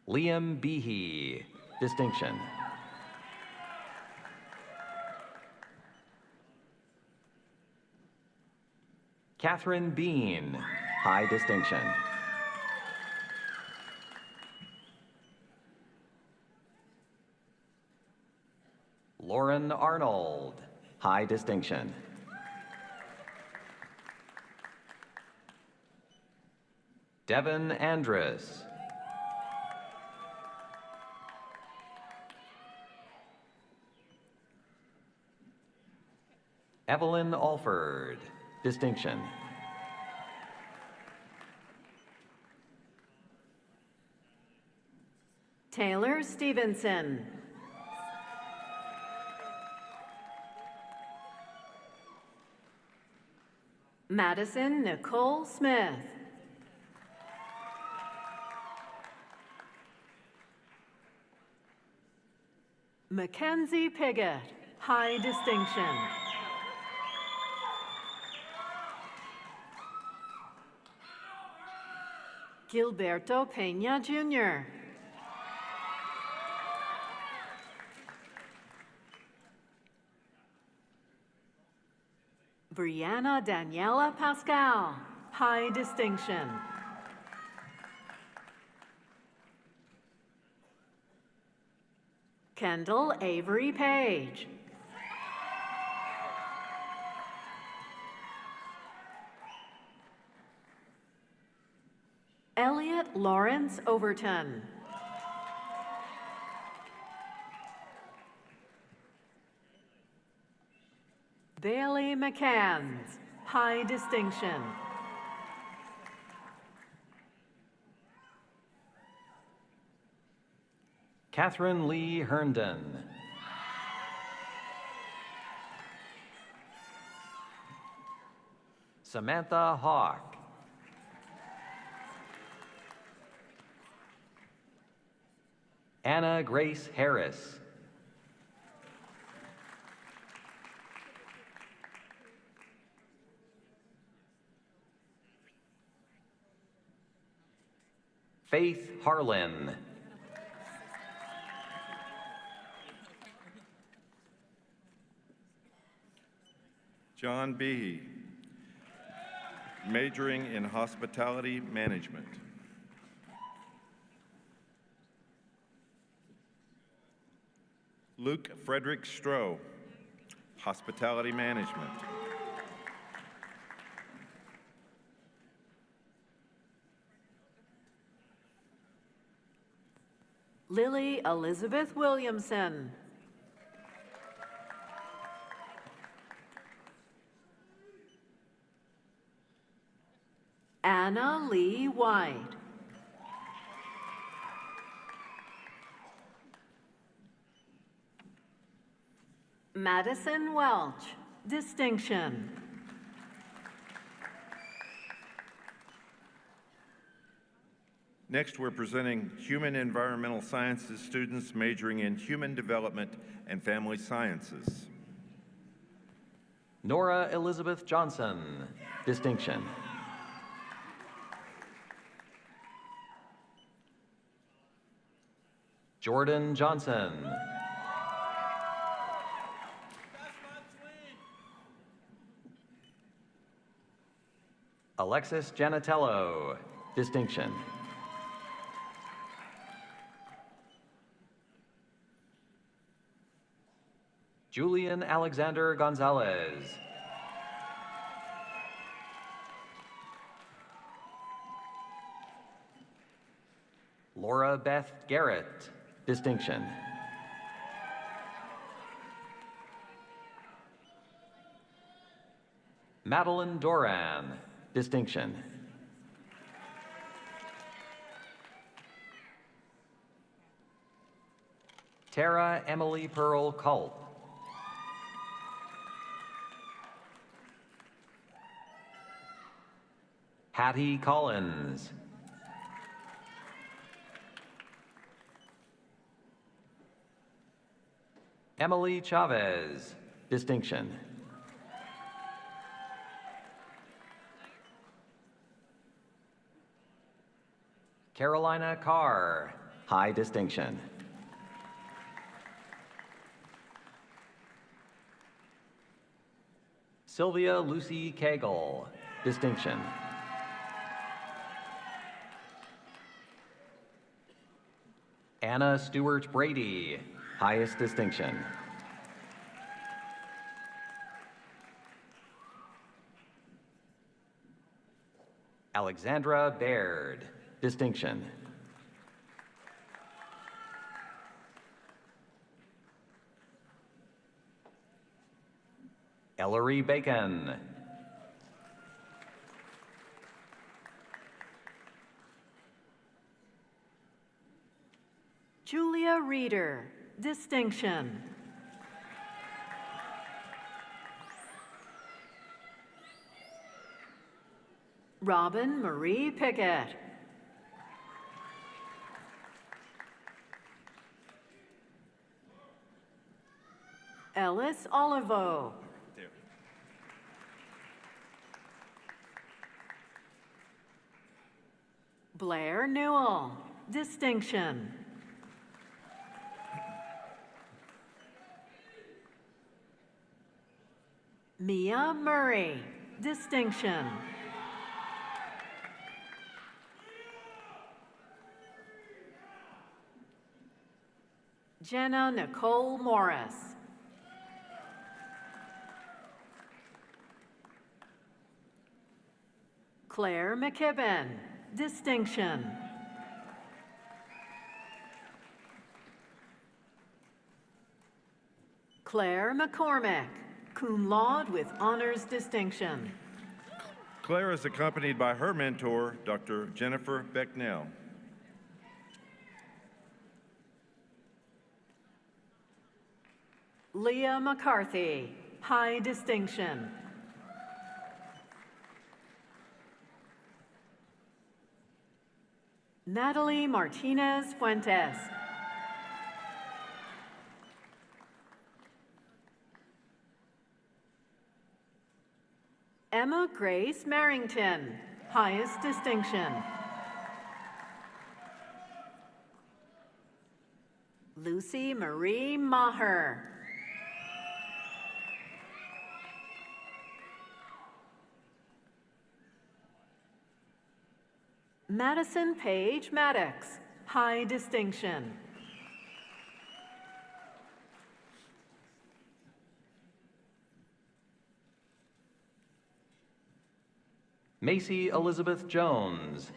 Liam Behe, distinction. Catherine Bean, high distinction. Lauren Arnold, high distinction. Devin Andrus. Evelyn Alford, distinction. Taylor Stevenson. Madison Nicole Smith. Mackenzie Piggott, high distinction. Gilberto Peña Jr. Brianna Daniela Pascal, high distinction. Kendall Avery Page. Elliot Lawrence Overton. Bailey McCanns, high distinction. Catherine Lee Herndon. Samantha Hawk. Anna Grace Harris. Faith Harlan. John Behe, majoring in Hospitality Management. Luke Frederick Stroh, Hospitality Management. Lily Elizabeth Williamson. Anna Lee White. Madison Welch, distinction. Next, we're presenting Human Environmental Sciences students majoring in Human Development and Family Sciences. Nora Elizabeth Johnson, distinction. Jordan Johnson. Alexis Janatello, distinction. Julian Alexander Gonzalez. Laura Beth Garrett, distinction. Madeline Doran, distinction. Tara Emily Pearl Culp. Hattie Collins. Emily Chavez, distinction. Carolina Carr, high distinction. Sylvia Lucy Cagle, distinction. Anna Stewart Brady, highest distinction. Alexandra Baird, distinction. Ellery Bacon. Julia Reeder, distinction. Robin Marie Pickett. Ellis Olivo. Blair Newell, distinction. Mia Murray, distinction. Jenna Nicole Morris. Claire McKibben, distinction. Claire McCormick, cum laude with honors distinction. Claire is accompanied by her mentor, Dr. Jennifer Becknell. Leah McCarthy, high distinction. Natalie Martinez Fuentes. Emma Grace Marrington, highest distinction. Lucy Marie Maher. Madison Page Maddox, high distinction. Macy Elizabeth Jones.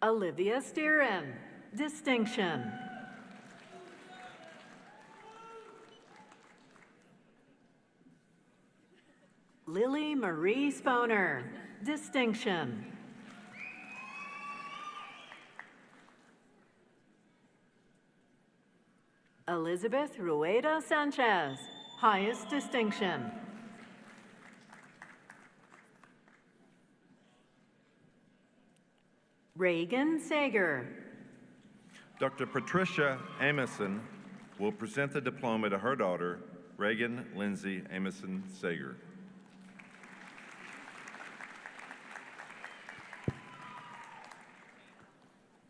Olivia Steeran, distinction. Lily Marie Sponer, distinction. Elizabeth Rueda Sanchez, highest distinction. Reagan Sager. Dr. Patricia Amison will present the diploma to her daughter, Reagan Lindsay Amison Sager.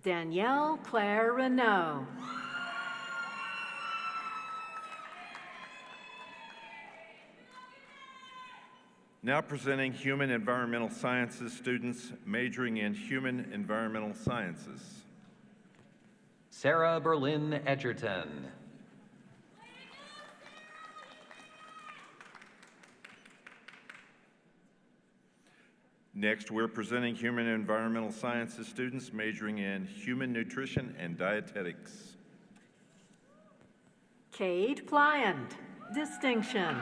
Danielle Claire Renault. Now presenting Human Environmental Sciences students majoring in Human Environmental Sciences. Sarah Berlin Edgerton. Next, we're presenting Human Environmental Sciences students majoring in Human Nutrition and Dietetics. Cade Pliant, distinction.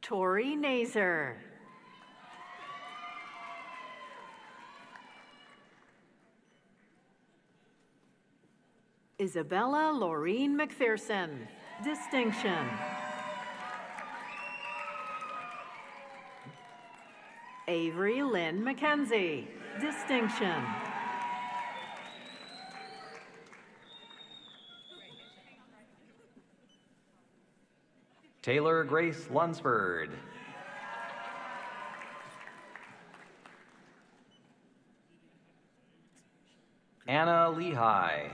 Tori Nazer. Isabella Laureen McPherson, distinction. Avery Lynn McKenzie, distinction. Taylor Grace Lunsford. Anna Lehigh.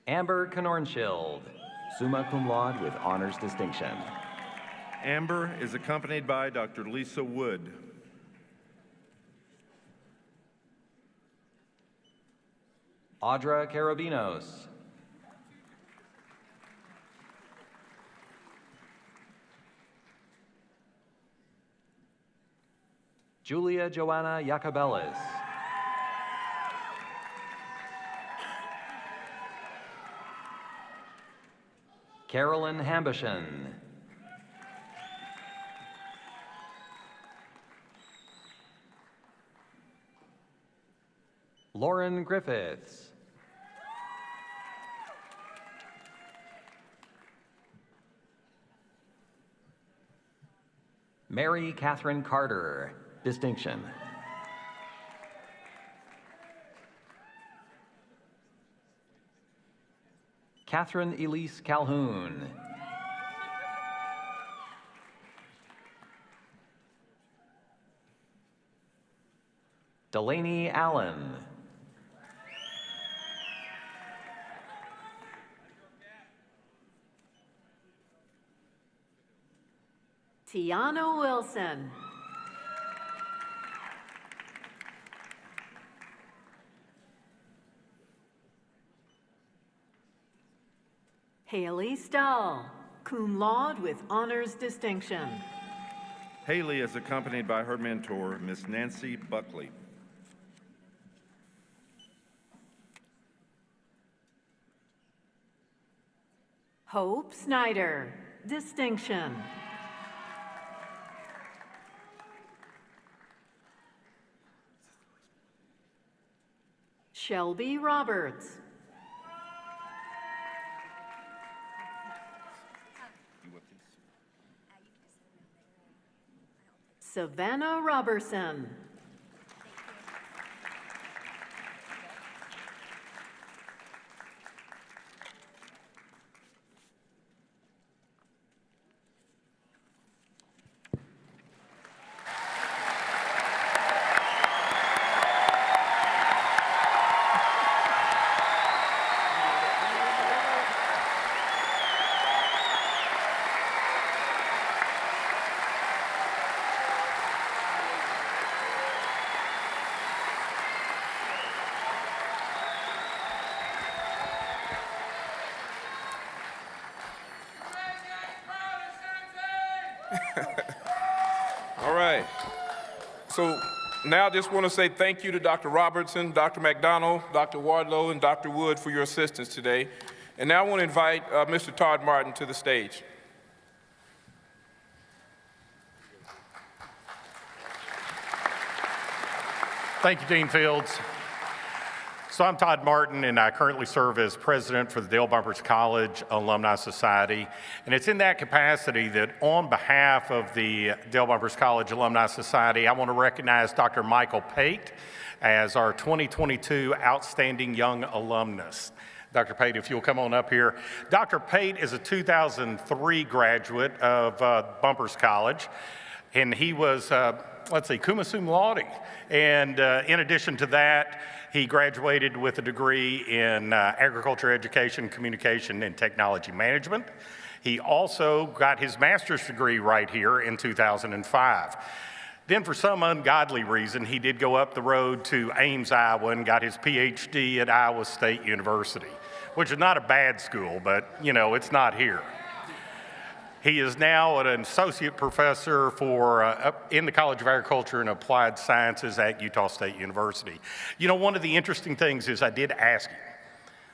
Amber Knornschild, summa cum laude with honors distinction. Amber is accompanied by Dr. Lisa Wood. Audra Carabinos. Julia Joanna Yacobelis. Carolyn Hambishin. Lauren Griffiths. Mary Catherine Carter, distinction. Catherine Elise Calhoun. Delaney Allen. Tiana Wilson. Haley Stahl, cum laude with honors distinction. Haley is accompanied by her mentor, Miss Nancy Buckley. Hope Snyder, distinction. Shelby Roberts. Savannah Robertson. So now I just want to say thank you to Dr. Robertson, Dr. McDonald, Dr. Wardlow, and Dr. Wood for your assistance today. And now I want to invite Mr. Todd Martin to the stage. Thank you, Dean Fields. So I'm Todd Martin, and I currently serve as president for the Dale Bumpers College Alumni Society. And it's in that capacity that on behalf of the Dale Bumpers College Alumni Society, I want to recognize Dr. Michael Pate as our 2022 Outstanding Young Alumnus. Dr. Pate, if you'll come on up here. Dr. Pate is a 2003 graduate of Bumpers College, and he was, cum laude. And in addition to that, he graduated with a degree in agriculture education, communication, and technology management. He also got his master's degree right here in 2005. Then for some ungodly reason, he did go up the road to Ames, Iowa, and got his PhD at Iowa State University, which is not a bad school, but you know, it's not here. He is now an associate professor in the College of Agriculture and Applied Sciences at Utah State University. You know, one of the interesting things is I did ask him,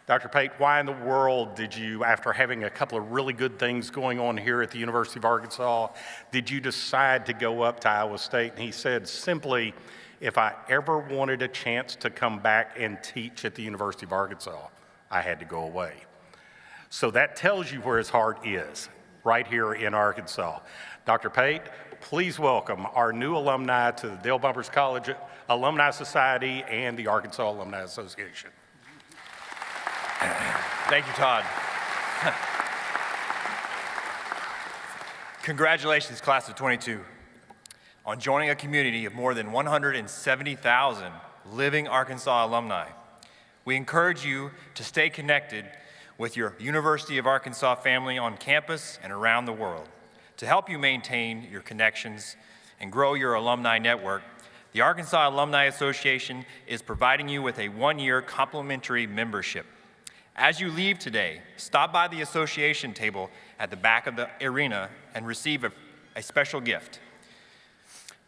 Dr. Pate, why in the world did you, after having a couple of really good things going on here at the University of Arkansas, did you decide to go up to Iowa State? And he said simply, if I ever wanted a chance to come back and teach at the University of Arkansas, I had to go away. So that tells you where his heart is, right here in Arkansas. Dr. Pate, please welcome our new alumni to the Dale Bumpers College Alumni Society and the Arkansas Alumni Association. Thank you, Todd. Congratulations, class of 22, on joining a community of more than 170,000 living Arkansas alumni. We encourage you to stay connected with your University of Arkansas family on campus and around the world. To help you maintain your connections and grow your alumni network, the Arkansas Alumni Association is providing you with a one-year complimentary membership. As you leave today, stop by the association table at the back of the arena and receive a special gift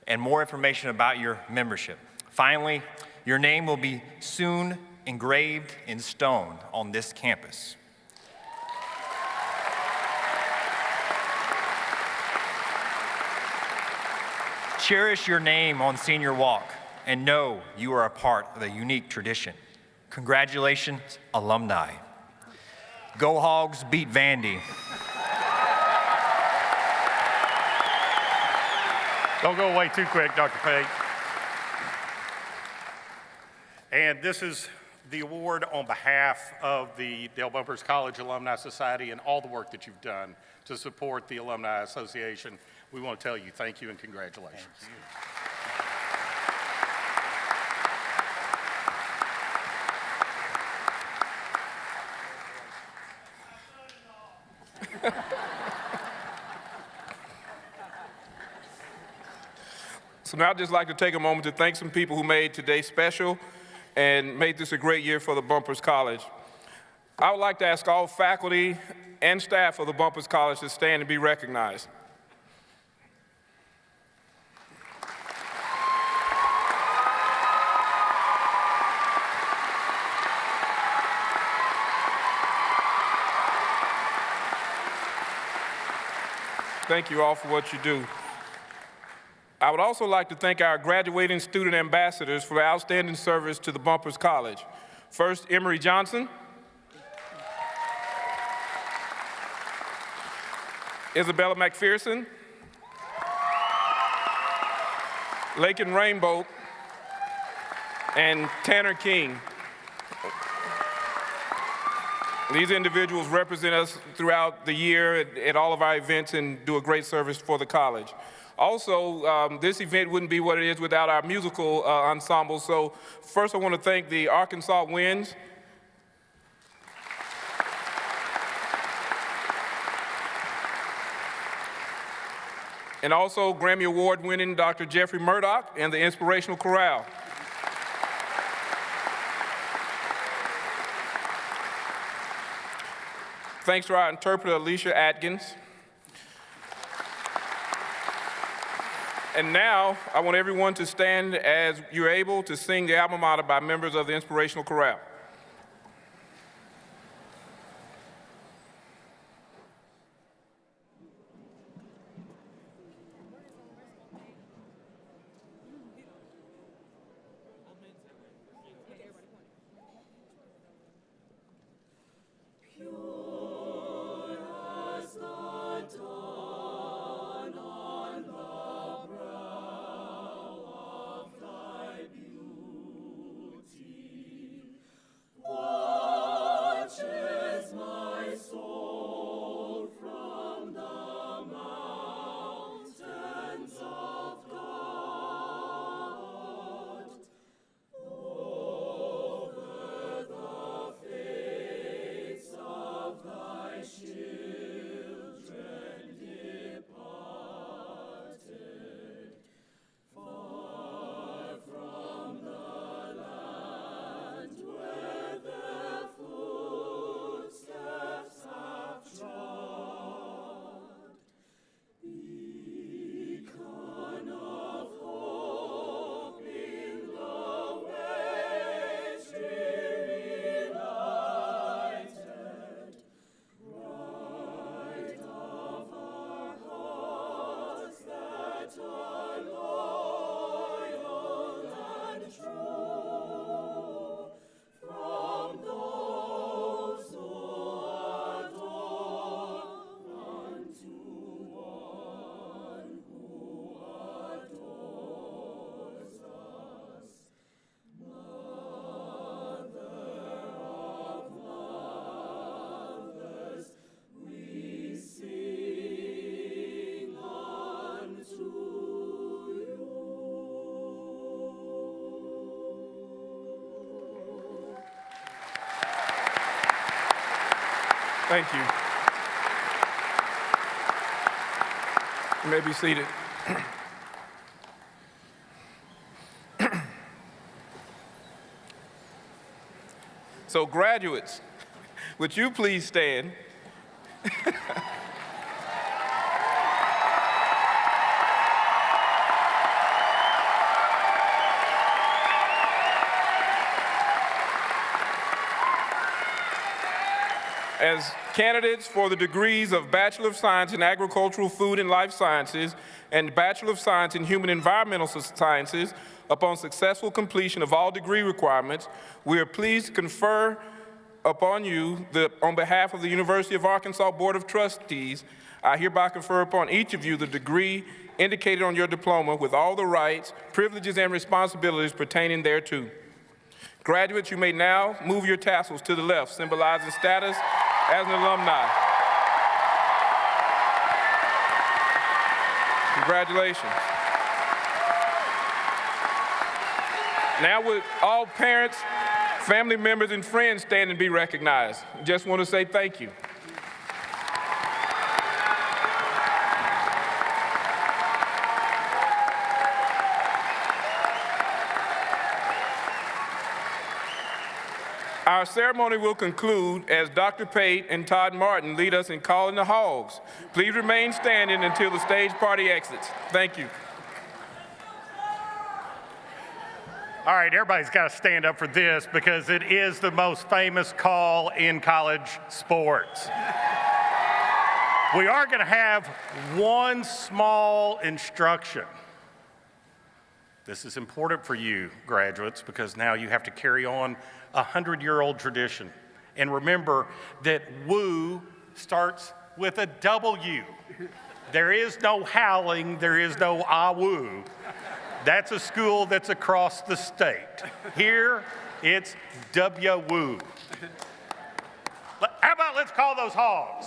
and more information about your membership. Finally, your name will be soon engraved in stone on this campus. Cherish your name on Senior Walk and know you are a part of a unique tradition. Congratulations, alumni. Go Hogs, beat Vandy. Don't go away too quick, Dr. Pate. And this is the award on behalf of the Dale Bumpers College Alumni Society and all the work that you've done to support the Alumni Association. We want to tell you thank you and congratulations. Thank you. So now I'd just like to take a moment to thank some people who made today special and made this a great year for the Bumpers College. I would like to ask all faculty and staff of the Bumpers College to stand and be recognized. Thank you all for what you do. I would also like to thank our graduating student ambassadors for their outstanding service to the Bumpers College. First, Emery Johnson, Isabella McPherson, Lakin Rainbow, and Tanner King. These individuals represent us throughout the year at all of our events and do a great service for the college. Also, this event wouldn't be what it is without our musical ensemble. So first I want to thank the Arkansas Winds. And also Grammy Award winning Dr. Jeffrey Murdoch and the Inspirational Chorale. Thanks to our interpreter, Alicia Atkins. And now, I want everyone to stand as you're able to sing the alma mater by members of the inspirational chorale. Thank you. You may be seated. So graduates, would you please stand? As candidates for the degrees of Bachelor of Science in Agricultural, Food, and Life Sciences and Bachelor of Science in Human Environmental Sciences, upon successful completion of all degree requirements, we are pleased to confer upon you, on behalf of the University of Arkansas Board of Trustees, I hereby confer upon each of you the degree indicated on your diploma with all the rights, privileges, and responsibilities pertaining thereto. Graduates, you may now move your tassels to the left, symbolizing status as an alumni. Congratulations. Now would all parents, family members, and friends stand and be recognized? Just want to say thank you. Our ceremony will conclude as Dr. Pate and Todd Martin lead us in calling the hogs. Please remain standing until the stage party exits. Thank you. All right, everybody's got to stand up for this because it is the most famous call in college sports. We are going to have one small instruction. This is important for you, graduates, because now you have to carry on a 100-year-old tradition. And remember that WU starts with a W. There is no howling, there is no ah-woo. That's a school that's across the state. Here, it's W-woo. How about let's call those hogs?